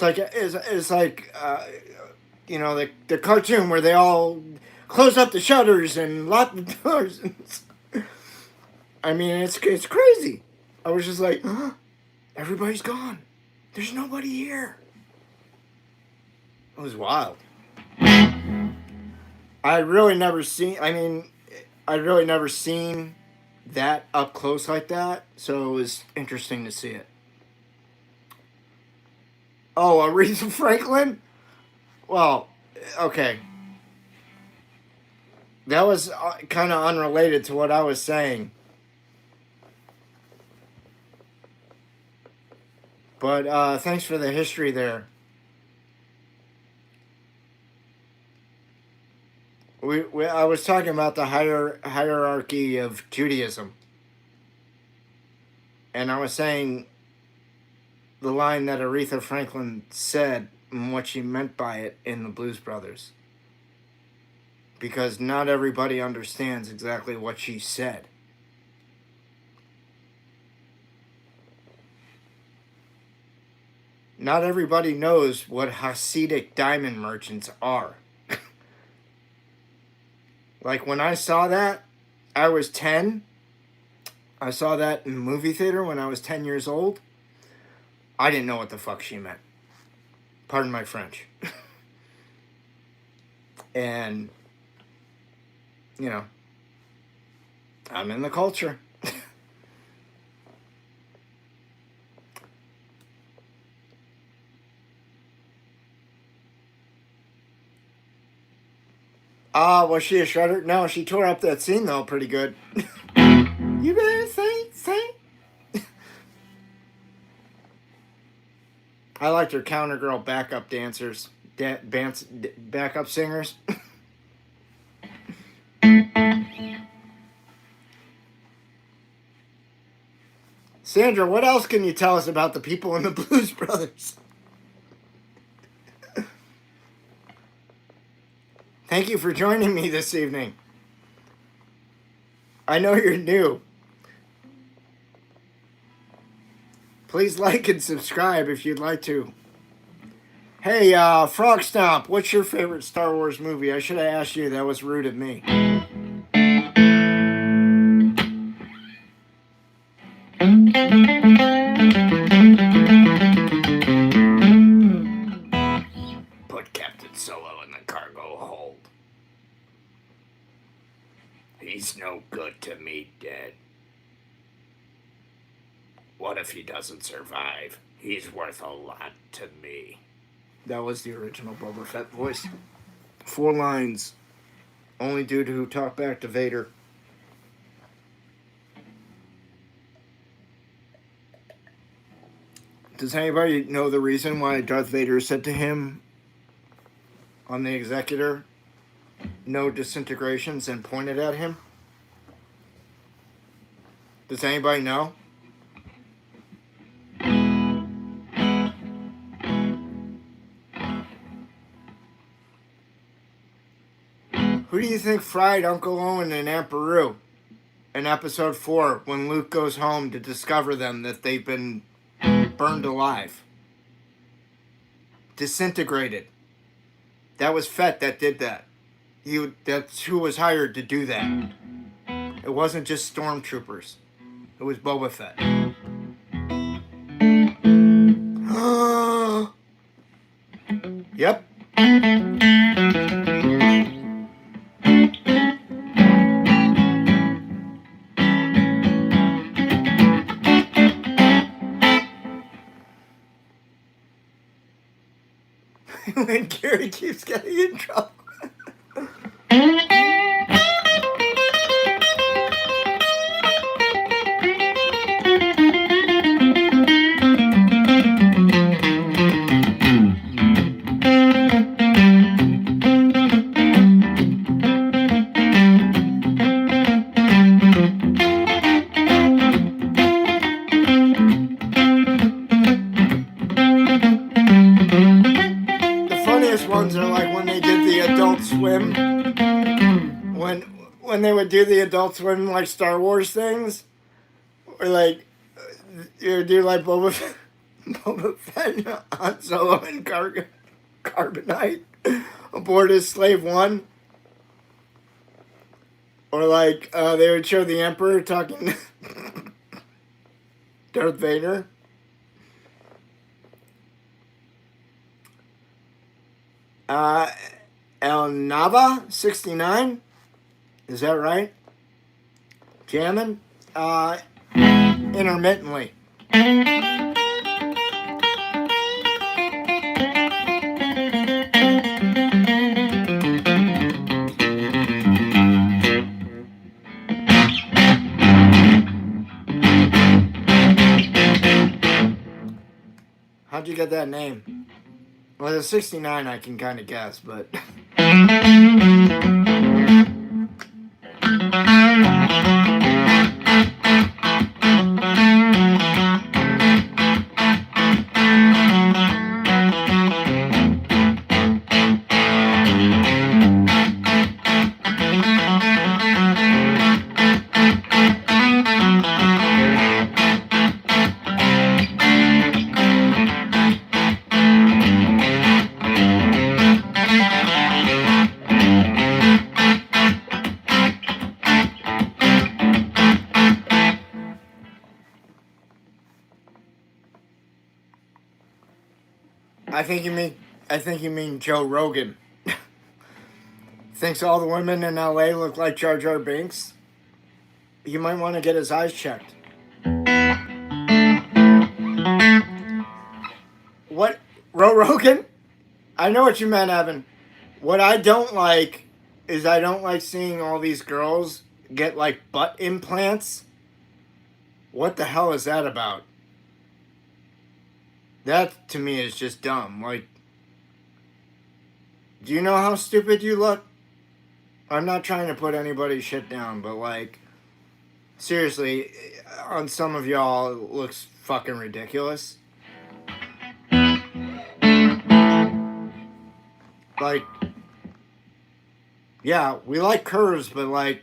It's like the cartoon where they all close up the shutters and lock the doors. I mean, it's crazy. I was just like, everybody's gone. There's nobody here. It was wild. I'd really never seen that up close like that, so it was interesting to see it. Oh, Aretha Franklin? Well, okay. That was kind of unrelated to what I was saying. But thanks for the history there. I was talking about the hierarchy of Judaism. And I was saying the line that Aretha Franklin said and what she meant by it in the Blues Brothers. Because not everybody understands exactly what she said. Not everybody knows what Hasidic diamond merchants are. Like, when I saw that, I was 10. I saw that in the movie theater when I was 10 years old. I didn't know what the fuck she meant. Pardon my French. And, I'm in the culture. Was she a shredder? No, she tore up that scene, though, pretty good. You better say. I liked her counter girl backup dancers. Backup singers. Sandra, what else can you tell us about the people in the Blues Brothers? Thank you for joining me this evening. I know you're new. Please like and subscribe if you'd like to. Hey, Frog Stomp, what's your favorite Star Wars movie? I should have asked you. That was rude of me. Put Captain Solo in the cargo hold. He's no good to me, Dad. What if he doesn't survive? He's worth a lot to me. That was the original Boba Fett voice. 4 lines. Only dude who talked back to Vader. Does anybody know the reason why Darth Vader said to him on the Executor, no disintegrations, and pointed at him? Does anybody know? Who do you think fried Uncle Owen and Aunt Beru in episode 4 when Luke goes home to discover them that they've been burned alive? Disintegrated. That was Fett that did that. That's who was hired to do that. It wasn't just stormtroopers. It was Boba Fett. Yep. When Gary keeps getting in trouble. Ones are like when they did the Adult Swim, when they would do the Adult Swim like Star Wars things, or like you would do like Boba Fett, Han Solo, and Carbonite aboard his Slave One, or like they would show the Emperor talking to Darth Vader. El Nava 69, is that right? Jamming? Intermittently. How'd you get that name? Well, the 69 I can kind of guess, but... I think you mean Joe Rogan. Thinks all the women in LA look like Jar Jar Binks. You might want to get his eyes checked. What? Rogan? I know what you meant, Evan. What I don't like is I don't like seeing all these girls get like butt implants. What the hell is that about? That to me is just dumb. Like, do you know how stupid you look? I'm not trying to put anybody's shit down, but like, seriously, on some of y'all, it looks fucking ridiculous. Like, yeah, we like curves, but like,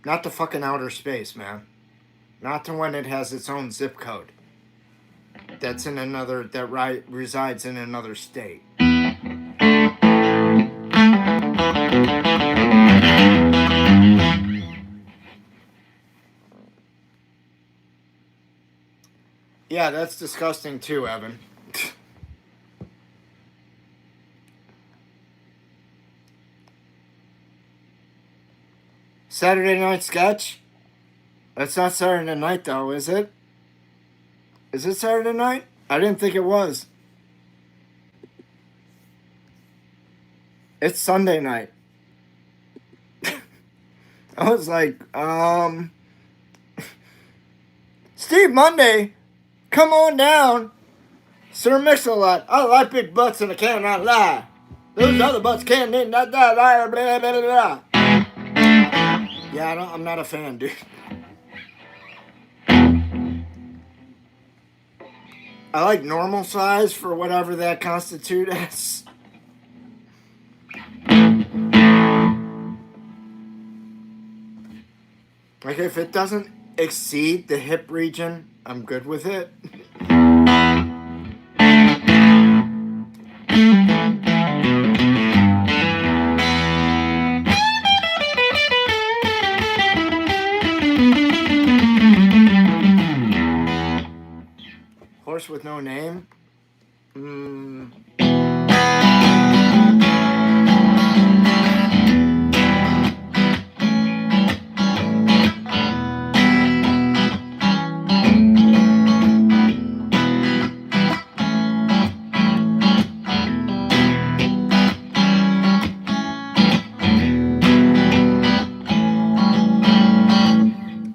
not the fucking outer space, man. Not to when it has its own zip code. That's in another, that resides in another state. Yeah, that's disgusting too, Evan. Saturday night sketch? That's not Saturday night though, is it? Is it Saturday night? I didn't think it was. It's Sunday night. I was like, Steve Monday, come on down. Sir Mix-a-Lot. I like big butts and I cannot lie. Those other butts can't not lie. Blah, blah, blah, blah. Yeah, I'm not a fan, dude. I like normal size for whatever that constitutes as. Like if it doesn't exceed the hip region, I'm good with it. Horse with no name?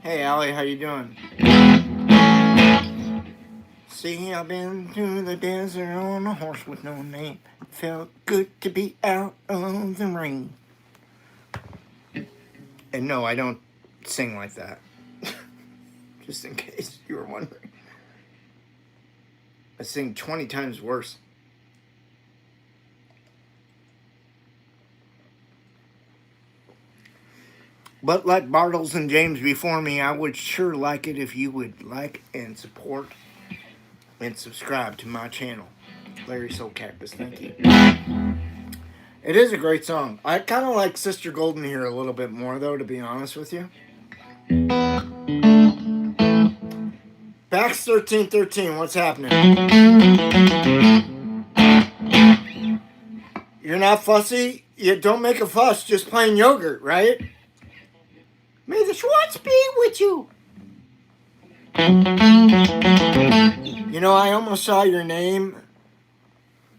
Hey, Allie, how you doing? See, I've been to the desert on a horse with no name. Felt good to be out of the rain. And no, I don't sing like that. Just in case you were wondering. I sing 20 times worse. But like Bartles and James before me, I would sure like it if you would like and support and subscribe to my channel. Larry Soulcactus, thank you. It is a great song. I kind of like Sister Golden here a little bit more, though, to be honest with you. Bax 1313, what's happening? You're not fussy? You don't make a fuss, just plain yogurt, right? May the Schwartz be with you. You know, I almost saw your name,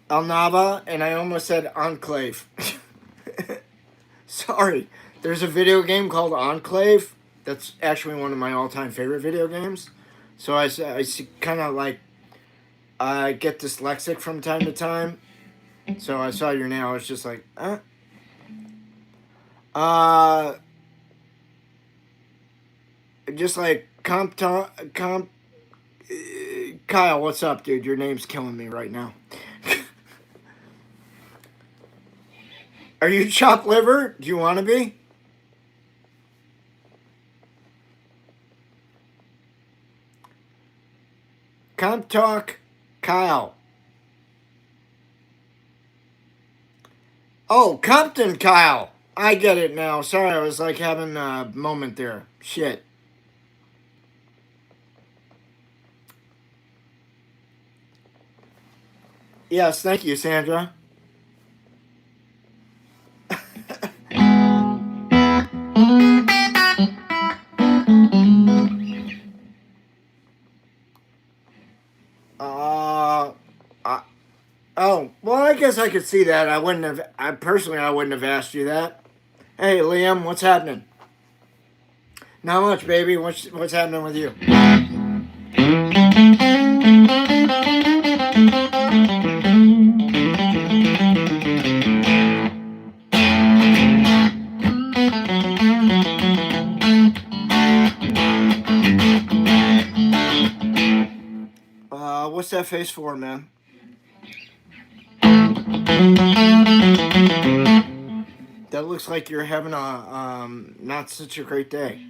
Alnava, and I almost said Enclave. Sorry. There's a video game called Enclave. That's actually one of my all-time favorite video games. So I kind of like, I get dyslexic from time to time. So I saw your name. I was just like, just like, Kyle, what's up, dude? Your name's killing me right now. Are you chopped liver? Do you want to be? Comp Talk, Kyle. Oh, Compton Kyle. I get it now. Sorry, I was like having a moment there. Shit. Yes, thank you, Sandra. Oh, well, I guess I could see that. I wouldn't have asked you that. Hey, Liam, what's happening? Not much, baby. What's happening with you? What's that face for, man? That looks like you're having a not such a great day.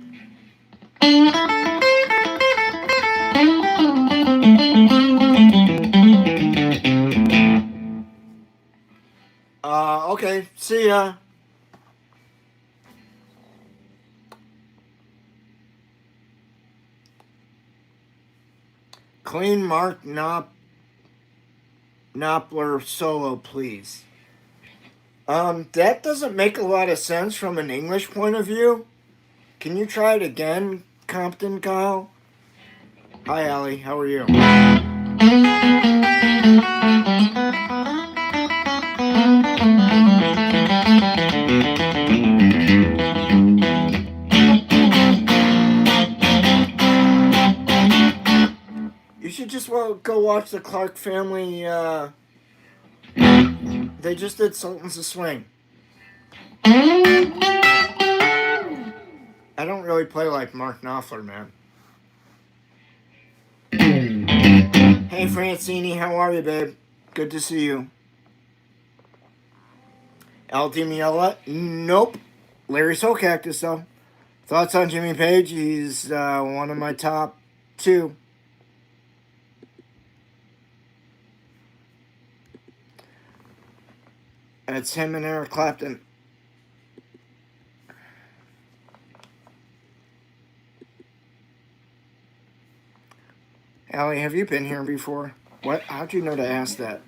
Okay, see ya. Clean Mark Knopfler solo, please. That doesn't make a lot of sense from an English point of view. Can you try it again, Compton Kyle? Hi, Allie. How are you? You should just go watch the Clark family. They just did Sultans of Swing. I don't really play like Mark Knopfler, man. Hey, Francini, how are you, babe? Good to see you. LT Miela? Nope. Larry Soulcactus, though. Thoughts on Jimmy Page? He's one of my top 2. It's him and Eric Clapton. Allie, have you been here before? What? How'd you know to ask that?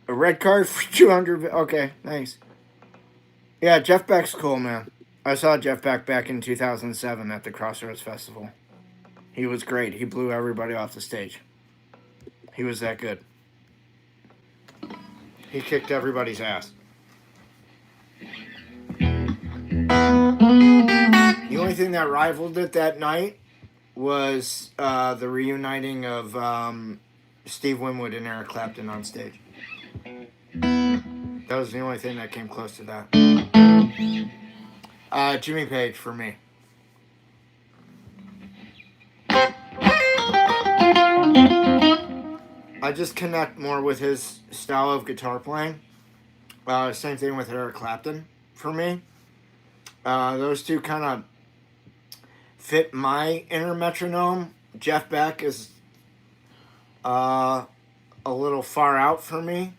A red card for 200. Okay, nice. Yeah, Jeff Beck's cool, man. I saw Jeff Beck back in 2007 at the Crossroads Festival. He was great. He blew everybody off the stage. He was that good. He kicked everybody's ass. The only thing that rivaled it that night was the reuniting of Steve Winwood and Eric Clapton on stage. That was the only thing that came close to that. Jimmy Page for me. I just connect more with his style of guitar playing. Same thing with Eric Clapton for me. Those two kind of fit my inner metronome. Jeff Beck is a little far out for me.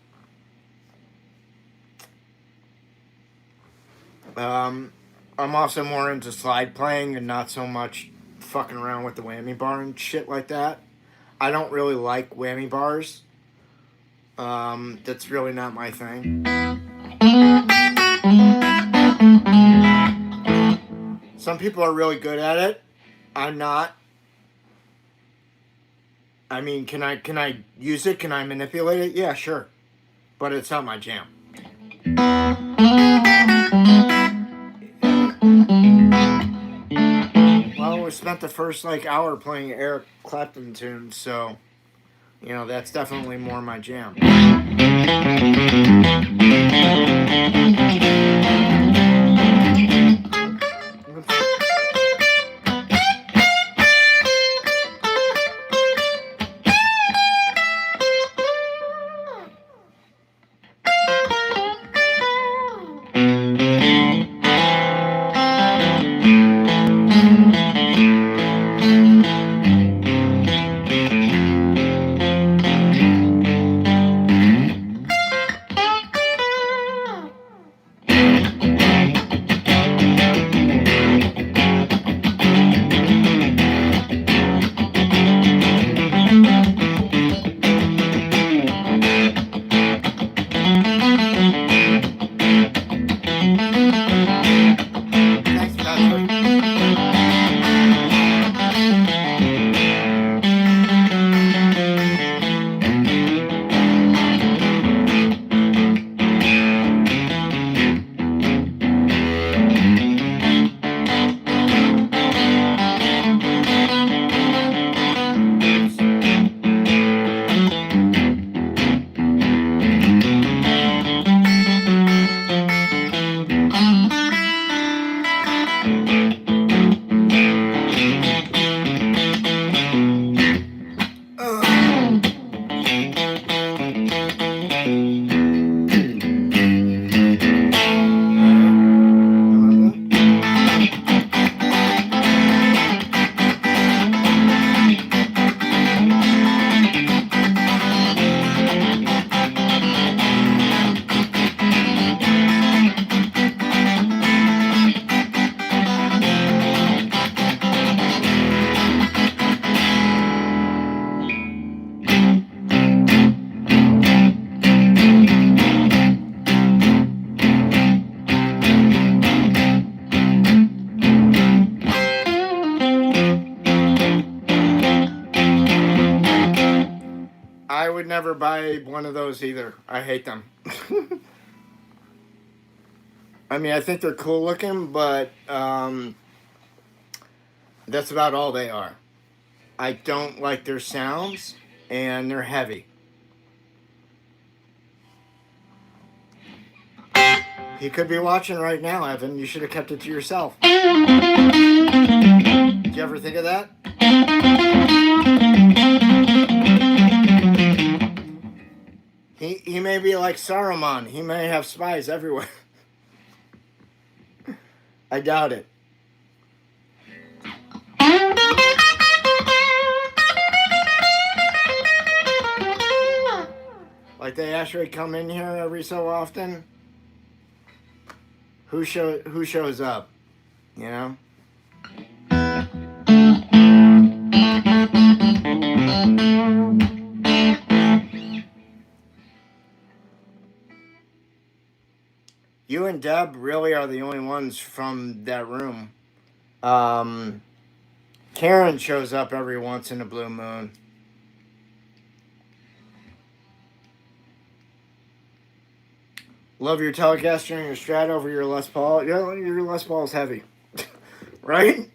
I'm also more into slide playing and not so much fucking around with the whammy bar and shit like that. I don't really like whammy bars. That's really not my thing. Some people are really good at it. I'm not. I mean, can I use it? Can I manipulate it? Yeah, sure. But it's not my jam. Well, we spent the first hour playing Eric Clapton tunes, so that's definitely more my jam. I would never buy one of those either. I hate them. I mean, I think they're cool looking, but that's about all they are. I don't like their sounds, and they're heavy. He could be watching right now, Evan. You should have kept it to yourself. Did you ever think of that? He may be like Saruman. He may have spies everywhere. I doubt it. Like they actually come in here every so often. Who shows up? You know? You and Deb really are the only ones from that room. Karen shows up every once in a blue moon. Love your Telecaster and your Strat over your Les Paul. Your Les Paul is heavy. Right?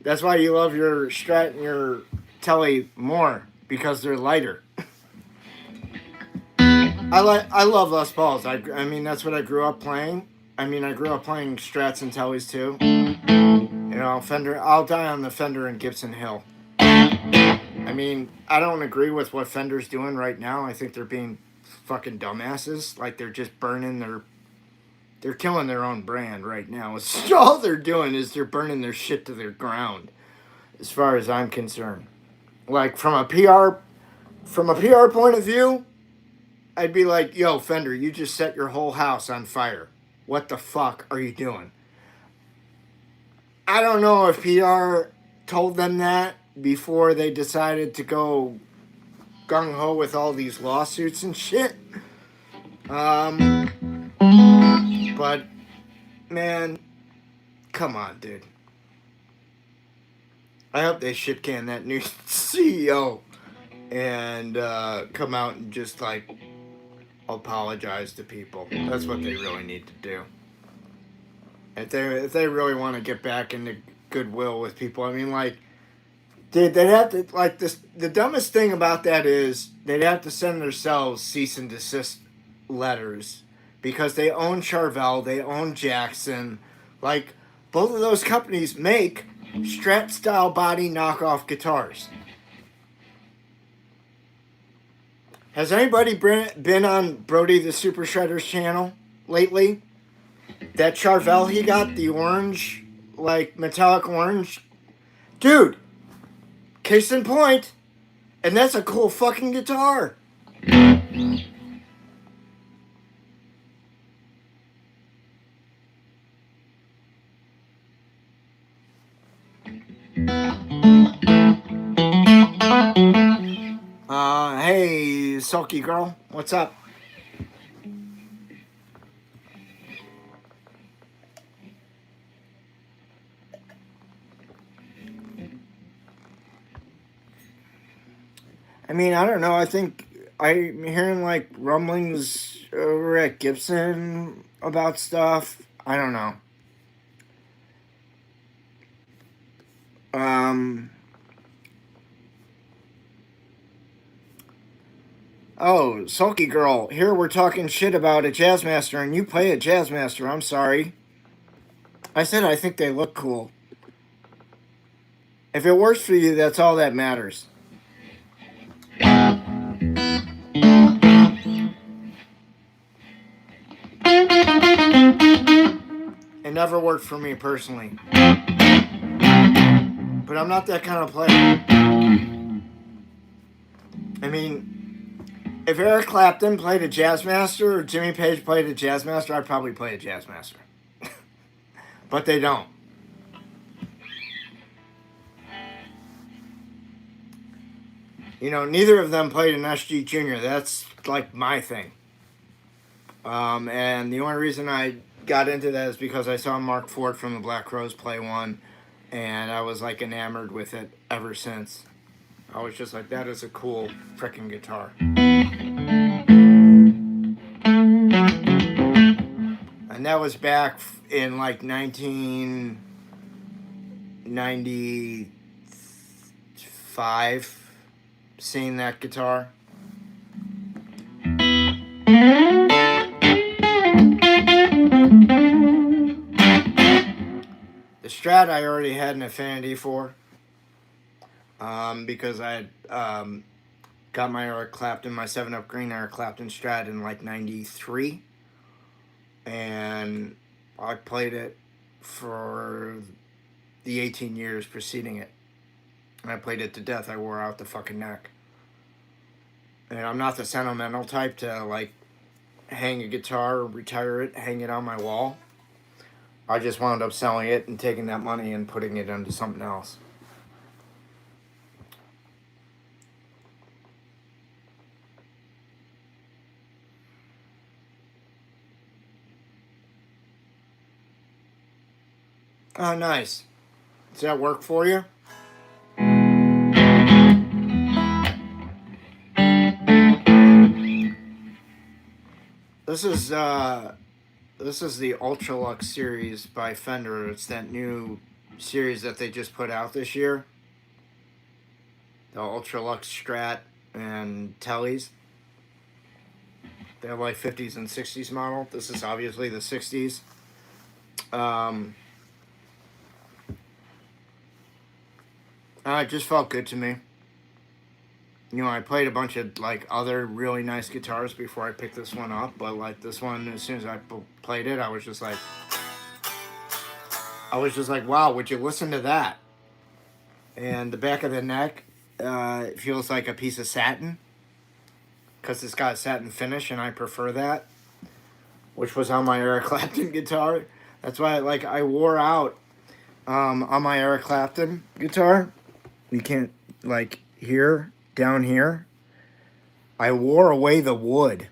That's why you love your Strat and your Tele more. Because they're lighter. I love Les Pauls. I mean, that's what I grew up playing. I mean, I grew up playing Strats and Teles too. You know, Fender. I'll die on the Fender and Gibson Hill. I mean, I don't agree with what Fender's doing right now. I think they're being fucking dumbasses. Like, they're just they're killing their own brand right now. It's, all they're doing is they're burning their shit to their ground, as far as I'm concerned. Like, from a PR point of view, I'd be like, yo, Fender, you just set your whole house on fire. What the fuck are you doing? I don't know if PR told them that before they decided to go gung-ho with all these lawsuits and shit. But, man, come on, dude. I hope they shit can that new CEO and come out and just, like, apologize to people. That's what they really need to do. If they really want to get back into goodwill with people, I mean, like, dude, they'd have to, like, this. The dumbest thing about that is they'd have to send themselves cease and desist letters because they own Charvel, they own Jackson. Like, both of those companies make Strat style body knockoff guitars. Has anybody been on Brody the Super Shredder's channel lately? That Charvel he got, the orange, like metallic orange. Dude, case in point, and that's a cool fucking guitar. Hey, Sulky girl, what's up? I mean, I don't know. I think I'm hearing like rumblings over at Gibson about stuff. I don't know. Oh, Sulky girl, here we're talking shit about a Jazzmaster and you play a Jazzmaster. I'm sorry. I said I think they look cool. If it works for you, that's all that matters. It never worked for me personally. But I'm not that kind of player. I mean, if Eric Clapton played a Jazzmaster or Jimmy Page played a Jazzmaster, I'd probably play a Jazzmaster. But they don't. You know, neither of them played an SG Junior. That's like my thing. And the only reason I got into that is because I saw Mark Ford from the Black Crowes play one, and I was like enamored with it ever since. I was just like, that is a cool freaking guitar. And that was back in like 1995, seeing that guitar. Strat I already had an affinity for. Because I had got my Eric Clapton, my 7-Up Green Eric Clapton Strat in like 93. And I played it for the 18 years preceding it. And I played it to death. I wore out the fucking neck. And I'm not the sentimental type to like hang a guitar or retire it, hang it on my wall. I just wound up selling it and taking that money and putting it into something else. Oh, nice. Does that work for you? This is the Ultralux series by Fender. It's that new series that they just put out this year. The Ultralux Strat and Tellys. They have like 50s and 60s model. This is obviously the 60s. It just felt good to me. You know, I played a bunch of like other really nice guitars before I picked this one up, but like this one, as soon as I played it, I was just like, wow, would you listen to that? And the back of the neck, it feels like a piece of satin, because it's got a satin finish, and I prefer that, which was on my Eric Clapton guitar. That's why I wore out on my Eric Clapton guitar. You can't hear. Down here, I wore away the wood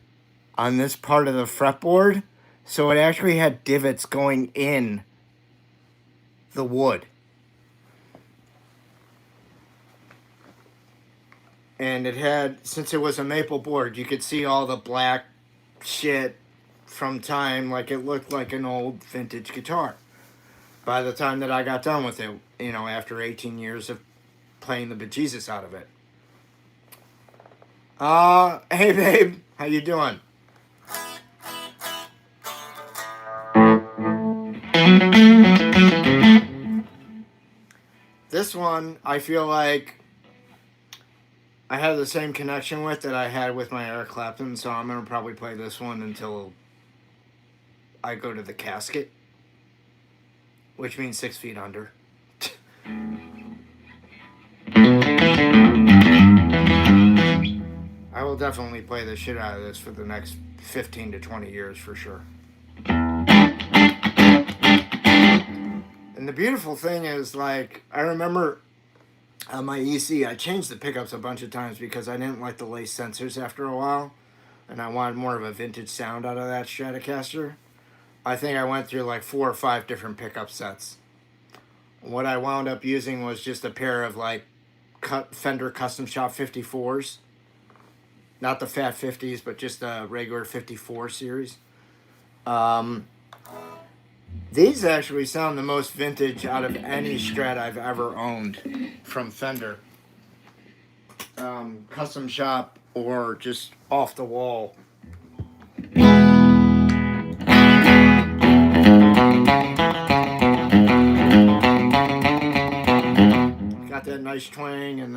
on this part of the fretboard, so it actually had divots going in the wood. And it had, since it was a maple board, you could see all the black shit from time, like it looked like an old vintage guitar. By the time that I got done with it, you know, after 18 years of playing the bejesus out of it. Hey babe, how you doing? This one, I feel like I have the same connection with that I had with my Eric Clapton, so I'm going to probably play this one until I go to the casket, which means 6 feet under. I will definitely play the shit out of this for the next 15 to 20 years for sure. And the beautiful thing is, I remember on my EC, I changed the pickups a bunch of times because I didn't like the lace sensors after a while, and I wanted more of a vintage sound out of that Stratocaster. I think I went through 4 or 5 different pickup sets. What I wound up using was just a pair of Fender Custom Shop 54s. Not the Fat 50s, but just the regular 54 series. These actually sound the most vintage out of any Strat I've ever owned from Fender. Custom Shop or just off the wall. Got that nice twang and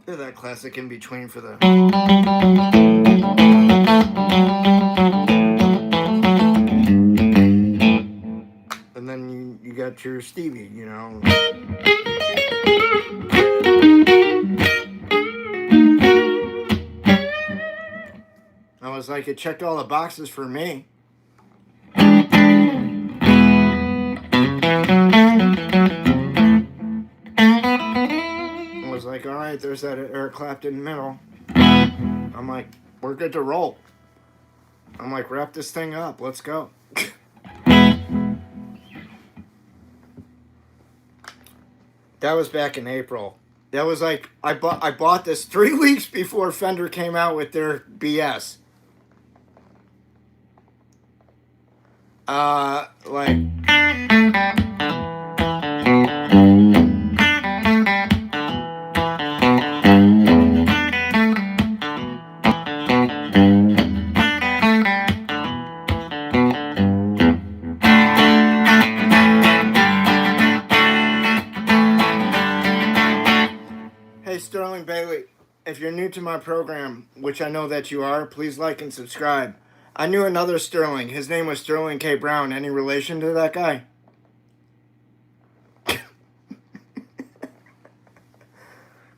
that classic in between for the. And then you got your Stevie, you know. I was like, it checked all the boxes for me. I was like, all right, there's that Eric Clapton middle. I'm like, we're good to roll. I'm like, wrap this thing up. Let's go. That was back in April. That was I bought this 3 weeks before Fender came out with their BS. Hey, Sterling Bailey, if you're new to my program, which I know that you are, please like and subscribe. I knew another Sterling. His name was Sterling K. Brown. Any relation to that guy?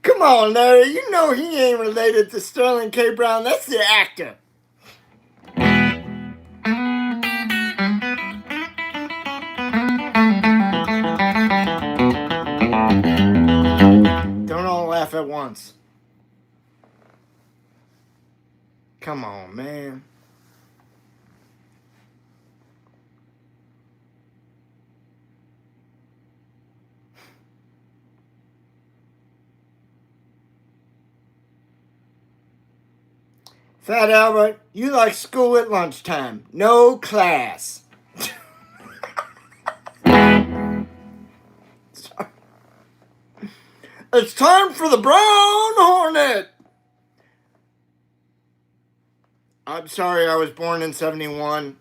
Come on, Larry. You know he ain't related to Sterling K. Brown. That's the actor. Don't all laugh at once. Come on, man. Fat Albert, you like school at lunchtime. No class. It's time for the Brown Hornet. I'm sorry, I was born in 71.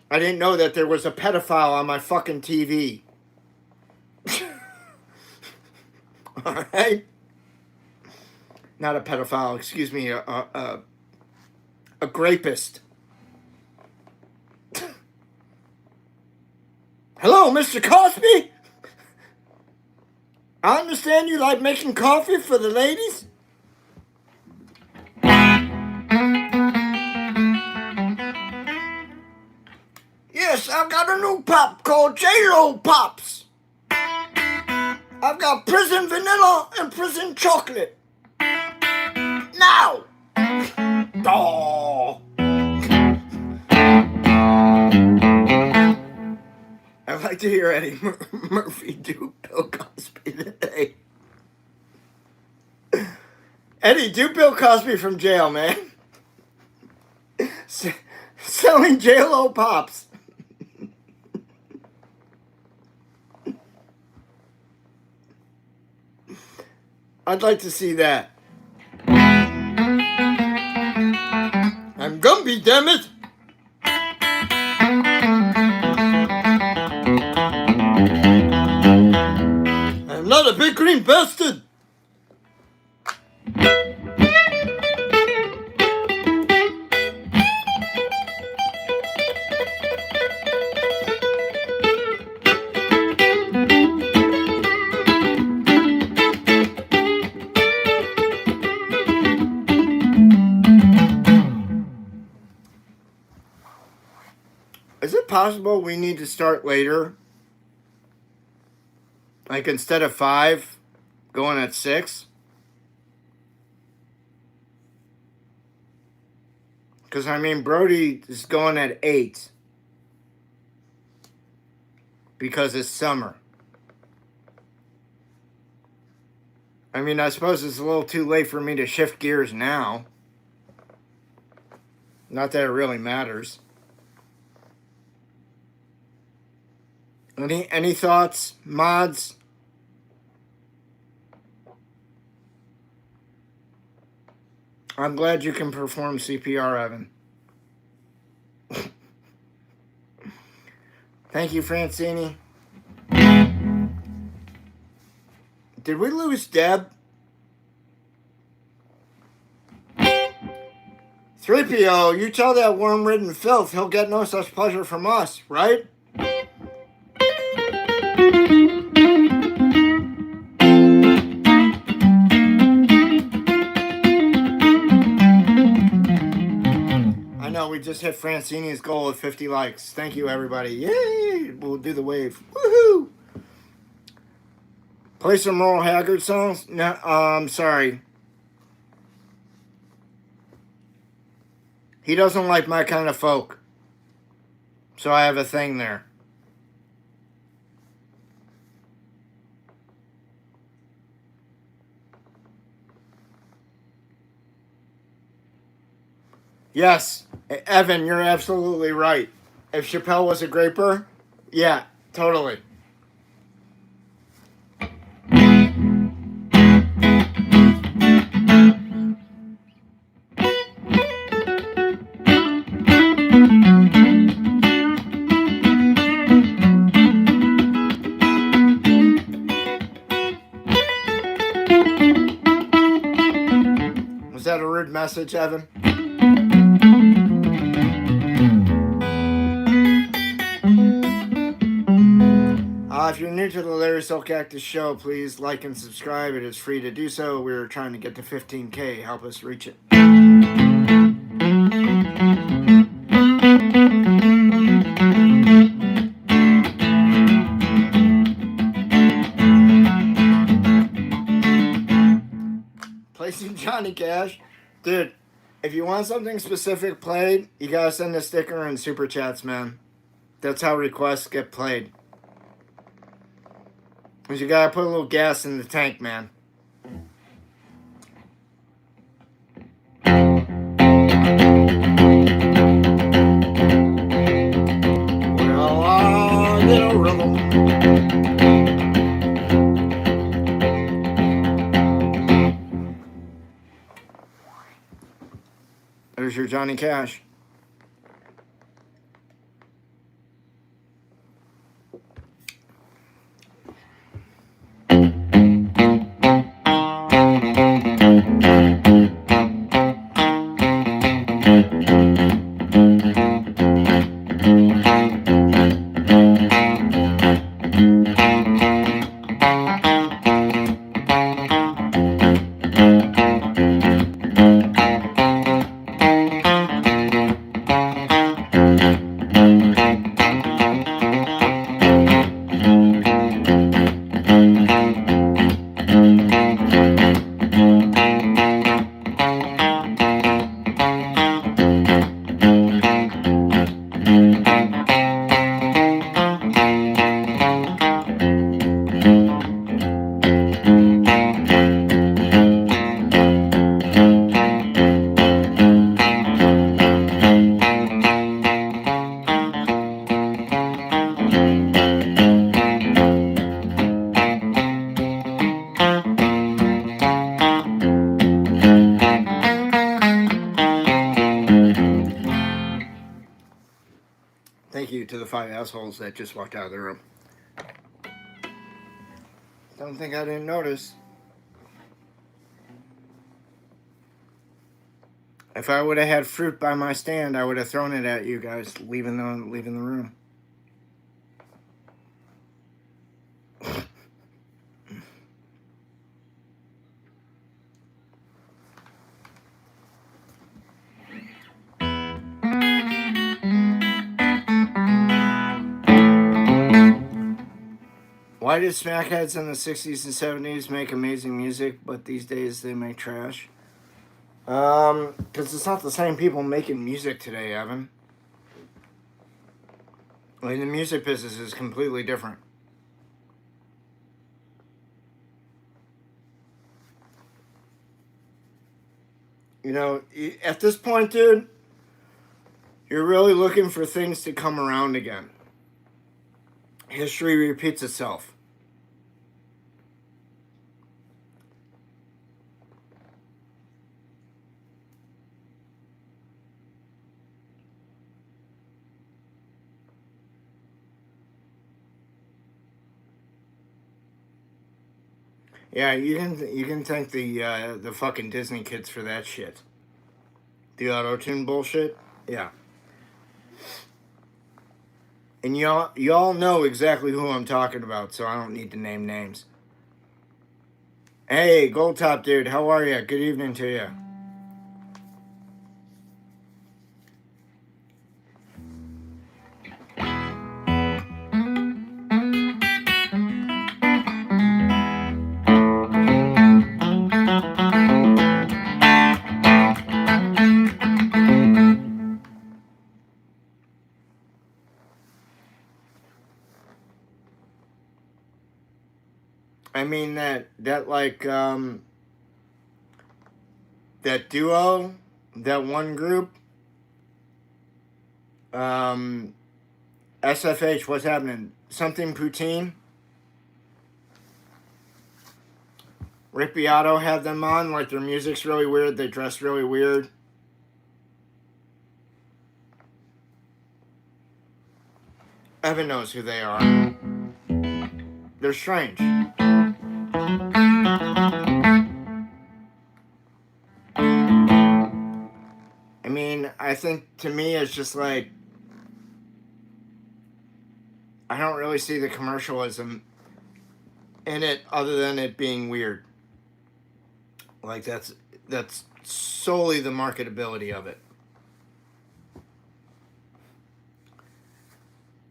I didn't know that there was a pedophile on my fucking TV. Alright? Not a pedophile, excuse me, a grapist. Hello, Mr. Cosby? I understand you like making coffee for the ladies? Yes, I've got a new pop called J-Lo Pops. I've got prison vanilla and prison chocolate. Now! Oh. I'd like to hear Eddie Murphy do Bill Cosby today. Eddie, do Bill Cosby from jail, man. Selling J-Lo Pops. I'd like to see that. I'm Gumby, damn it! I'm not a big green bastard! Is it possible we need to start later? Like instead of 5, going at 6? Because I mean, Brody is going at 8. Because it's summer. I mean, I suppose it's a little too late for me to shift gears now. Not that it really matters. Any thoughts, mods? I'm glad you can perform CPR, Evan. Thank you, Francini. Did we lose Deb? 3PO, you tell that worm-ridden filth he'll get no such pleasure from us, right? I know, we just hit Francini's goal of 50 likes. Thank you, everybody. Yay! We'll do the wave. Woohoo! Play some Merle Haggard songs? No, I'm sorry. He doesn't like my kind of folk. So I have a thing there. Yes, Evan, you're absolutely right. If Chappelle was a graper, yeah, totally. weird message, Evan? If you're new to the Larry Soulcactus show, please like and subscribe. It is free to do so. We're trying to get to 15K. Help us reach it. Placing Johnny Cash. Dude, if you want something specific played, you gotta send a sticker and super chats, man. That's how requests get played. Because you gotta put a little gas in the tank, man. Well, I get a rhythm. There's your Johnny Cash. Thank you to the 5 assholes that just walked out of the room. Don't think I didn't notice. If I would have had fruit by my stand, I would have thrown it at you guys leaving the room. Why did smackheads in the 60s and 70s make amazing music, but these days they make trash? Because it's not the same people making music today, Evan. Like, the music business is completely different. You know, at this point, dude, you're really looking for things to come around again. History repeats itself. Yeah, you can thank the fucking Disney kids for that shit. The auto-tune bullshit. Yeah. And y'all know exactly who I'm talking about, so I don't need to name names. Hey, Gold Top dude, how are you? Good evening to you. I mean that like that duo, that one group, SFH, what's happening? Something Poutine. Rick Beato had them on, like their music's really weird, they dress really weird. Evan knows who they are. They're strange. think to me it's just like, I don't really see the commercialism in it other than it being weird. Like that's solely the marketability of it.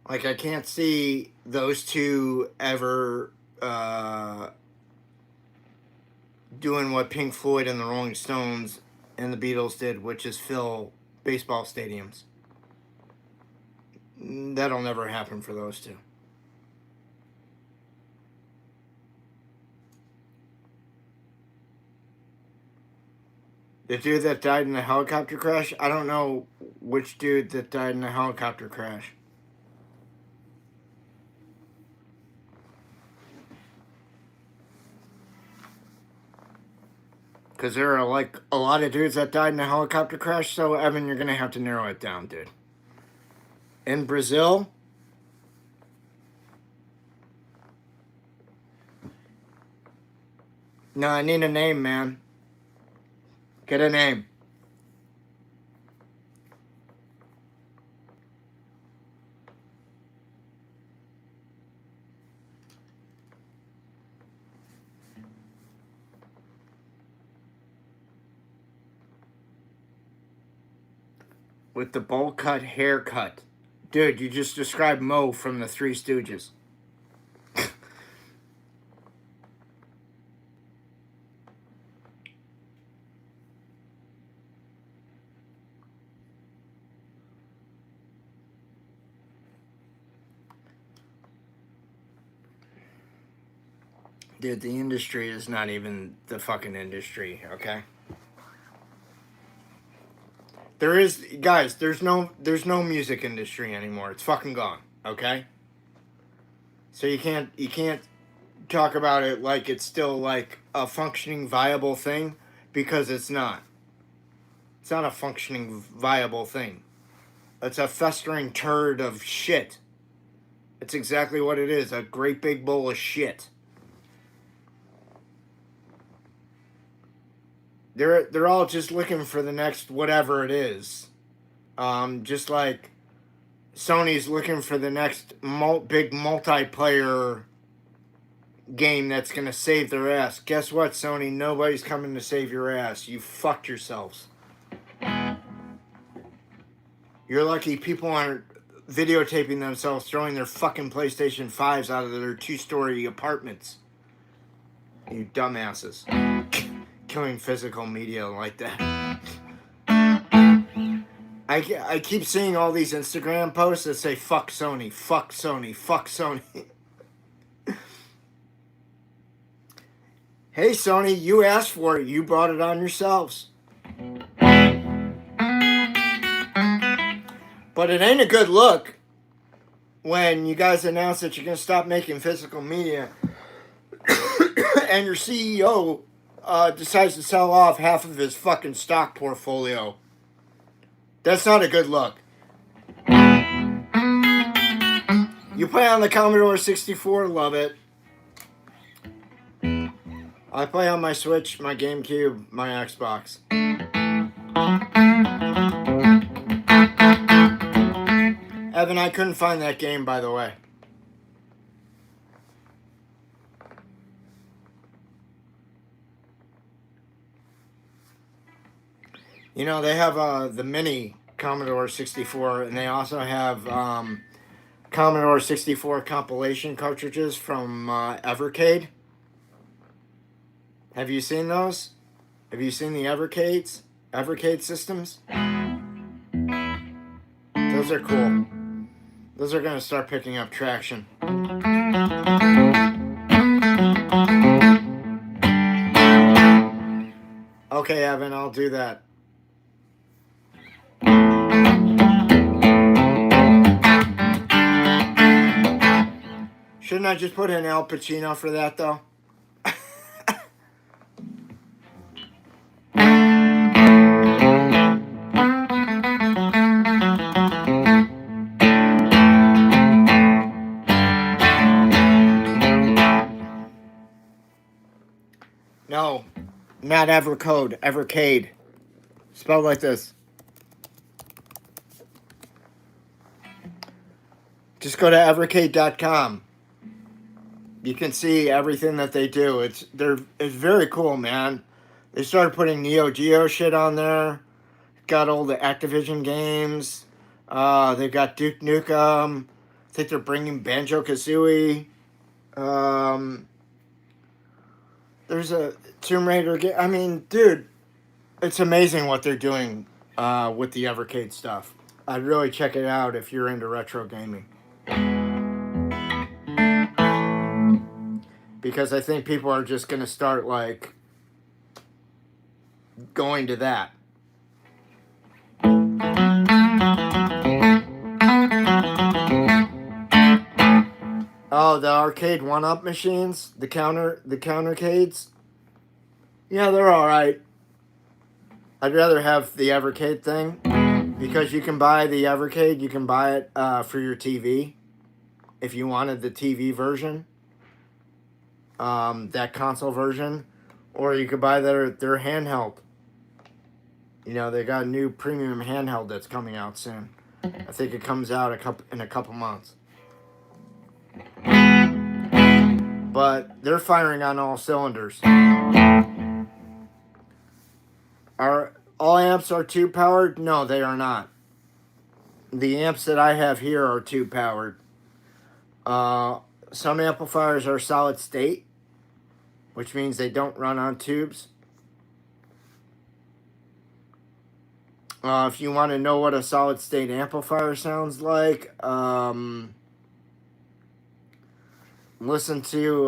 Like I can't see those two ever doing what Pink Floyd and the Rolling Stones and the Beatles did, which is fill baseball stadiums. That'll never happen for those two. The dude that died in a helicopter crash? I don't know which dude that died in a helicopter crash. Because there are like a lot of dudes that died in a helicopter crash, so Evan, you're going to have to narrow it down, dude. In Brazil? No, I need a name, man. Get a name. With the bowl cut haircut. Dude, you just described Mo from the Three Stooges. Dude, the industry is not even the fucking industry, okay? There is, guys, there's no music industry anymore. It's fucking gone, okay? So you can't talk about it like it's still like a functioning viable thing, because it's not. It's not a functioning viable thing. It's a festering turd of shit. It's exactly what it is, a great big bowl of shit. They're all just looking for the next whatever it is. Just like Sony's looking for the next big multiplayer game that's going to save their ass. Guess what, Sony? Nobody's coming to save your ass. You fucked yourselves. You're lucky people aren't videotaping themselves throwing their fucking PlayStation 5s out of their 2-story apartments. You dumbasses. Killing physical media like that. I keep seeing all these Instagram posts that say fuck Sony, fuck Sony, fuck Sony. Hey Sony, you asked for it. You brought it on yourselves. But it ain't a good look when you guys announce that you're going to stop making physical media and your CEO decides to sell off half of his fucking stock portfolio. That's not a good look. You play on the Commodore 64, love it. I play on my Switch, my GameCube, my Xbox. Evan, I couldn't find that game, by the way. You know, they have the mini Commodore 64, and they also have Commodore 64 compilation cartridges from Evercade. Have you seen those? Have you seen the Evercade systems? Those are cool. Those are going to start picking up traction. Okay, Evan, I'll do that. Shouldn't I just put in Al Pacino for that, though? No, not Evercade. Spelled like this. Just go to evercade.com. You can see everything that they do. It's very cool, man. They started putting Neo Geo shit on there. Got all the Activision games. They've got Duke Nukem. I think they're bringing Banjo-Kazooie. There's a Tomb Raider game. I mean, dude, it's amazing what they're doing with the Evercade stuff. I'd really check it out if you're into retro gaming. Because I think people are just going to start, like, going to that. Oh, the arcade one-up machines? The countercades? Yeah, they're alright. I'd rather have the Evercade thing. Because you can buy the Evercade, you can buy it for your TV. If you wanted the TV version. That console version. Or you could buy their handheld. You know, they got a new premium handheld that's coming out soon. I think it comes out in a couple months. But they're firing on all cylinders. Are all amps are tube powered? No, they are not. The amps that I have here are tube powered. Some amplifiers are solid state, which means they don't run on tubes. If you want to know what a solid state amplifier sounds like, listen to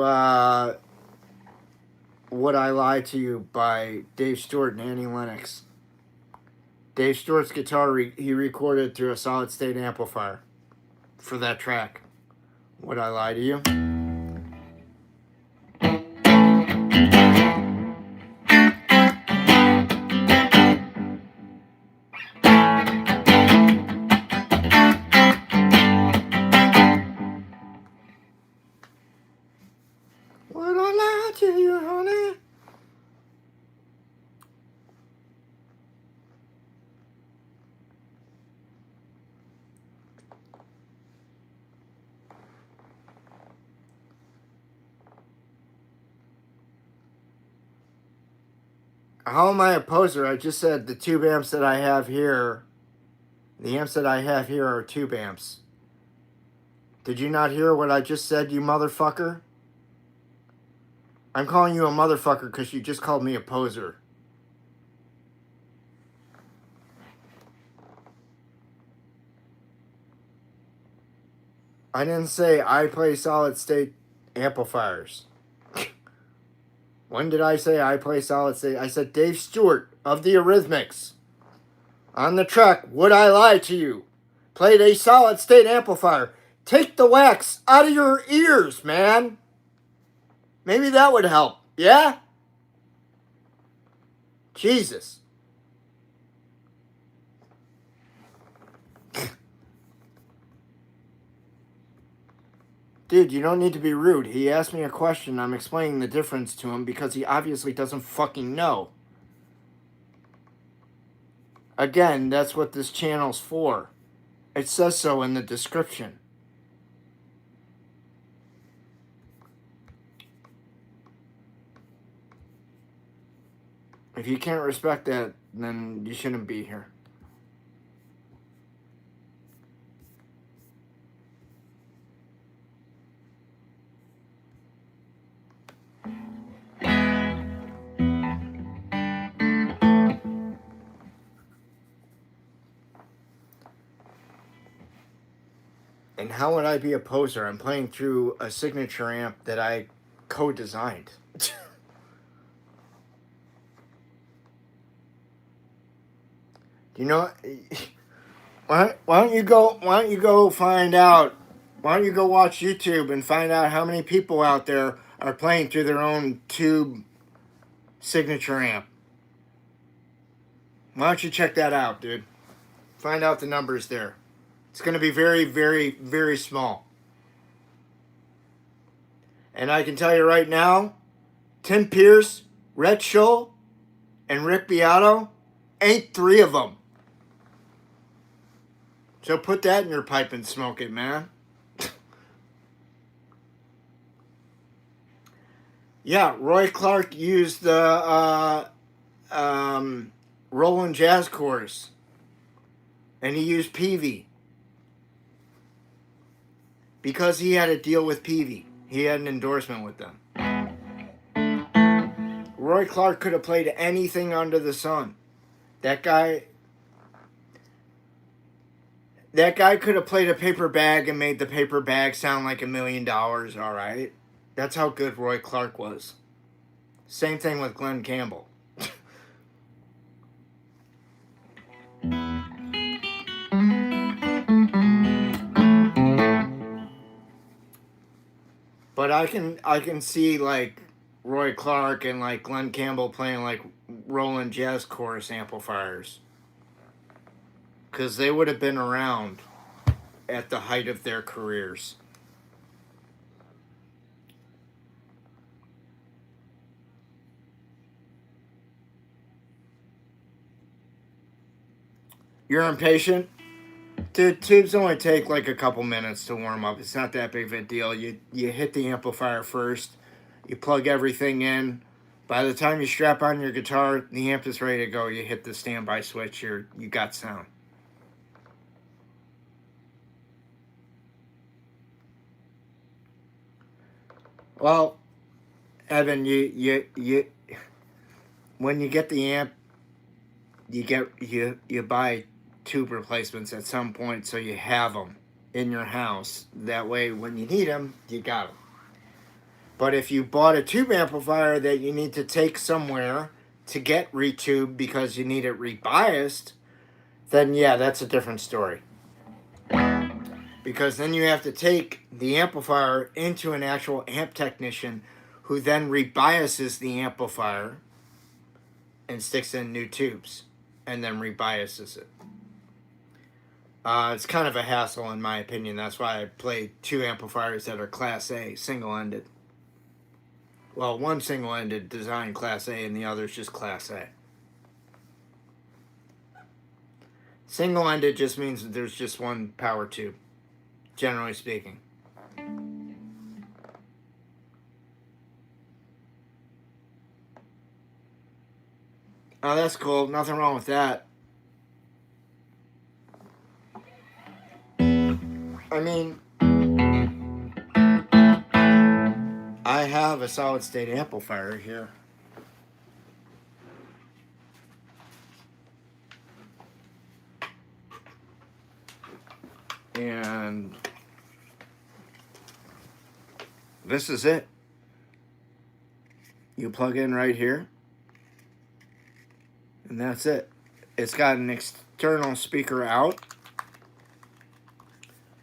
Would I Lie to You by Dave Stewart and Annie Lennox. Dave Stewart's guitar, he recorded through a solid state amplifier for that track. Would I Lie to You? Would I lie to you, honey? How am I a poser? I just said the tube amps that I have here, the amps that I have here are tube amps. Did you not hear what I just said, you motherfucker? I'm calling you a motherfucker because you just called me a poser. I didn't say I play solid state amplifiers. When did I say I play solid state? I said Dave Stewart of the Eurythmics. On the track, Would I Lie to You? Played a solid state amplifier. Take the wax out of your ears, man. Maybe that would help. Yeah? Jesus. Dude, you don't need to be rude. He asked me a question. I'm explaining the difference to him because he obviously doesn't fucking know. Again, that's what this channel's for. It says so in the description. If you can't respect that, then you shouldn't be here. And how would I be a poser? I'm playing through a signature amp that I co-designed. You know, why don't you go find out? Why don't you go watch YouTube and find out how many people out there are playing through their own tube signature amp? Why don't you check that out, dude? Find out the numbers there. It's going to be very, very, very small. And I can tell you right now, Tim Pierce, Rhett Shull, and Rick Beato ain't three of them. So put that in your pipe and smoke it, man. Yeah, Roy Clark used the Roland Jazz Chorus, and he used Peavey because he had a deal with Peavey. He had an endorsement with them. Roy Clark could have played anything under the sun. That guy could have played a paper bag and made the paper bag sound like $1 million, all right? That's how good Roy Clark was. Same thing with Glenn Campbell. But I can see like Roy Clark and like Glenn Campbell playing like Roland Jazz Chorus amplifiers, because they would have been around at the height of their careers. You're impatient? Dude, tubes only take like a couple minutes to warm up. It's not that big of a deal. You hit the amplifier first. You plug everything in. By the time you strap on your guitar, the amp is ready to go. You hit the standby switch. You got sound. Well, Evan, you when you get the amp, you buy tube replacements at some point, so you have them in your house. That way, when you need them, you got them. But if you bought a tube amplifier that you need to take somewhere to get retubed because you need it rebiased, then yeah, that's a different story. Because then you have to take the amplifier into an actual amp technician who then rebiases the amplifier and sticks in new tubes and then rebiases it. It's kind of a hassle in my opinion. That's why I play two amplifiers that are Class A, single-ended. Well, one single-ended design Class A and the other is just Class A. Single-ended just means that there's just one power tube, generally speaking. Oh, that's cool. Nothing wrong with that. I mean, I have a solid-state amplifier here. And this is it. You plug in right here. And that's it. It's got an external speaker out,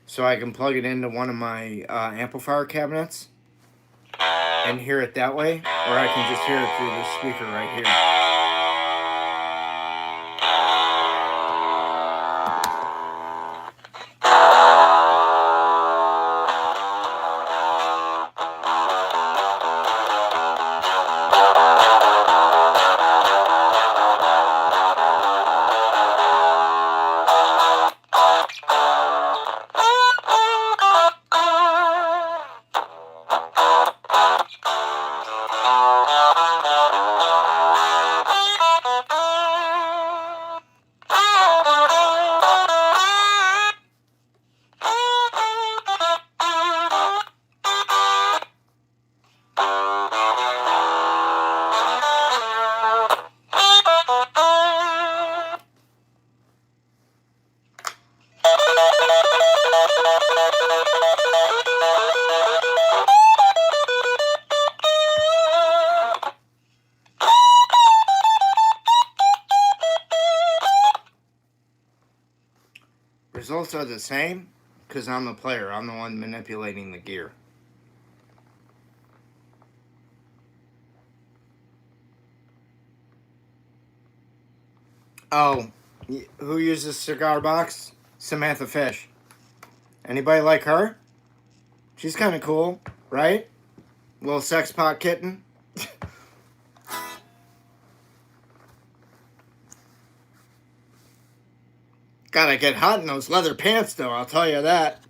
so I can plug it into one of my amplifier cabinets and hear it that way, or I can just hear it through this speaker right here. Results are the same because I'm the player. I'm the one manipulating the gear. Oh, who uses cigar box? Samantha Fish. Anybody like her? She's kind of cool, right? Little sex pot kitten. Gotta get hot in those leather pants, though, I'll tell you that.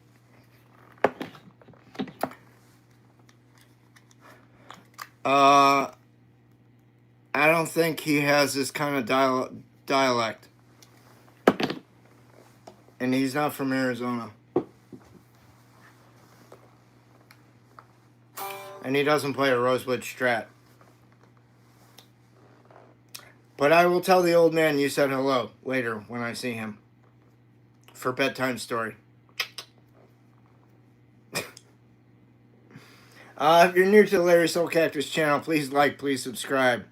I don't think he has this kind of dialect. And he's not from Arizona. And he doesn't play a Rosewood Strat. But I will tell the old man you said hello later when I see him. For bedtime story. If you're new to the Larry Soulcactus channel, please like, please subscribe.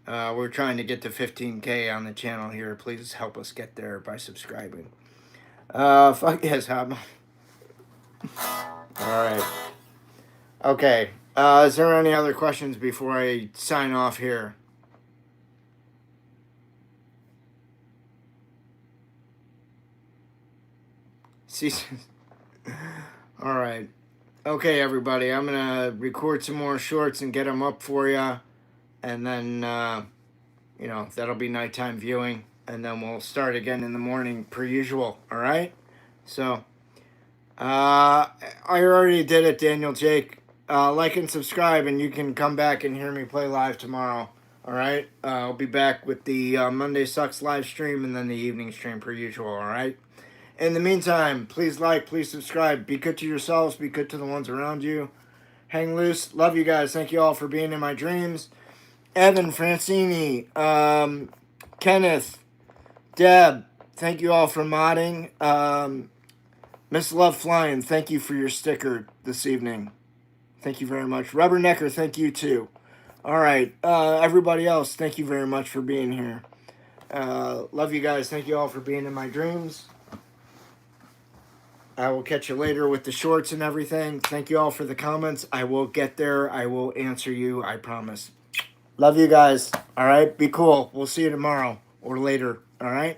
We're trying to get to 15K on the channel here. Please help us get there by subscribing. Fuck yes, Hobbo. Alright. Okay. Is there any other questions before I sign off here? Alright. Okay, everybody. I'm going to record some more shorts and get them up for you. And then, you know, that'll be nighttime viewing. And then we'll start again in the morning per usual. Alright? So, I already did it, Daniel Jake. Like and subscribe, and you can come back and hear me play live tomorrow. Alright? I'll be back with the Monday Sucks live stream and then the evening stream per usual. Alright? In the meantime, please like, please subscribe. Be good to yourselves. Be good to the ones around you. Hang loose. Love you guys. Thank you all for being in my dreams. Evan, Francini, Kenneth, Deb, thank you all for modding. Miss Love Flying, thank you for your sticker this evening. Thank you very much. Rubbernecker, thank you too. All right. Everybody else, thank you very much for being here. Love you guys. Thank you all for being in my dreams. I will catch you later with the shorts and everything. Thank you all for the comments. I will get there. I will answer you. I promise. Love you guys. All right. Be cool. We'll see you tomorrow or later. All right.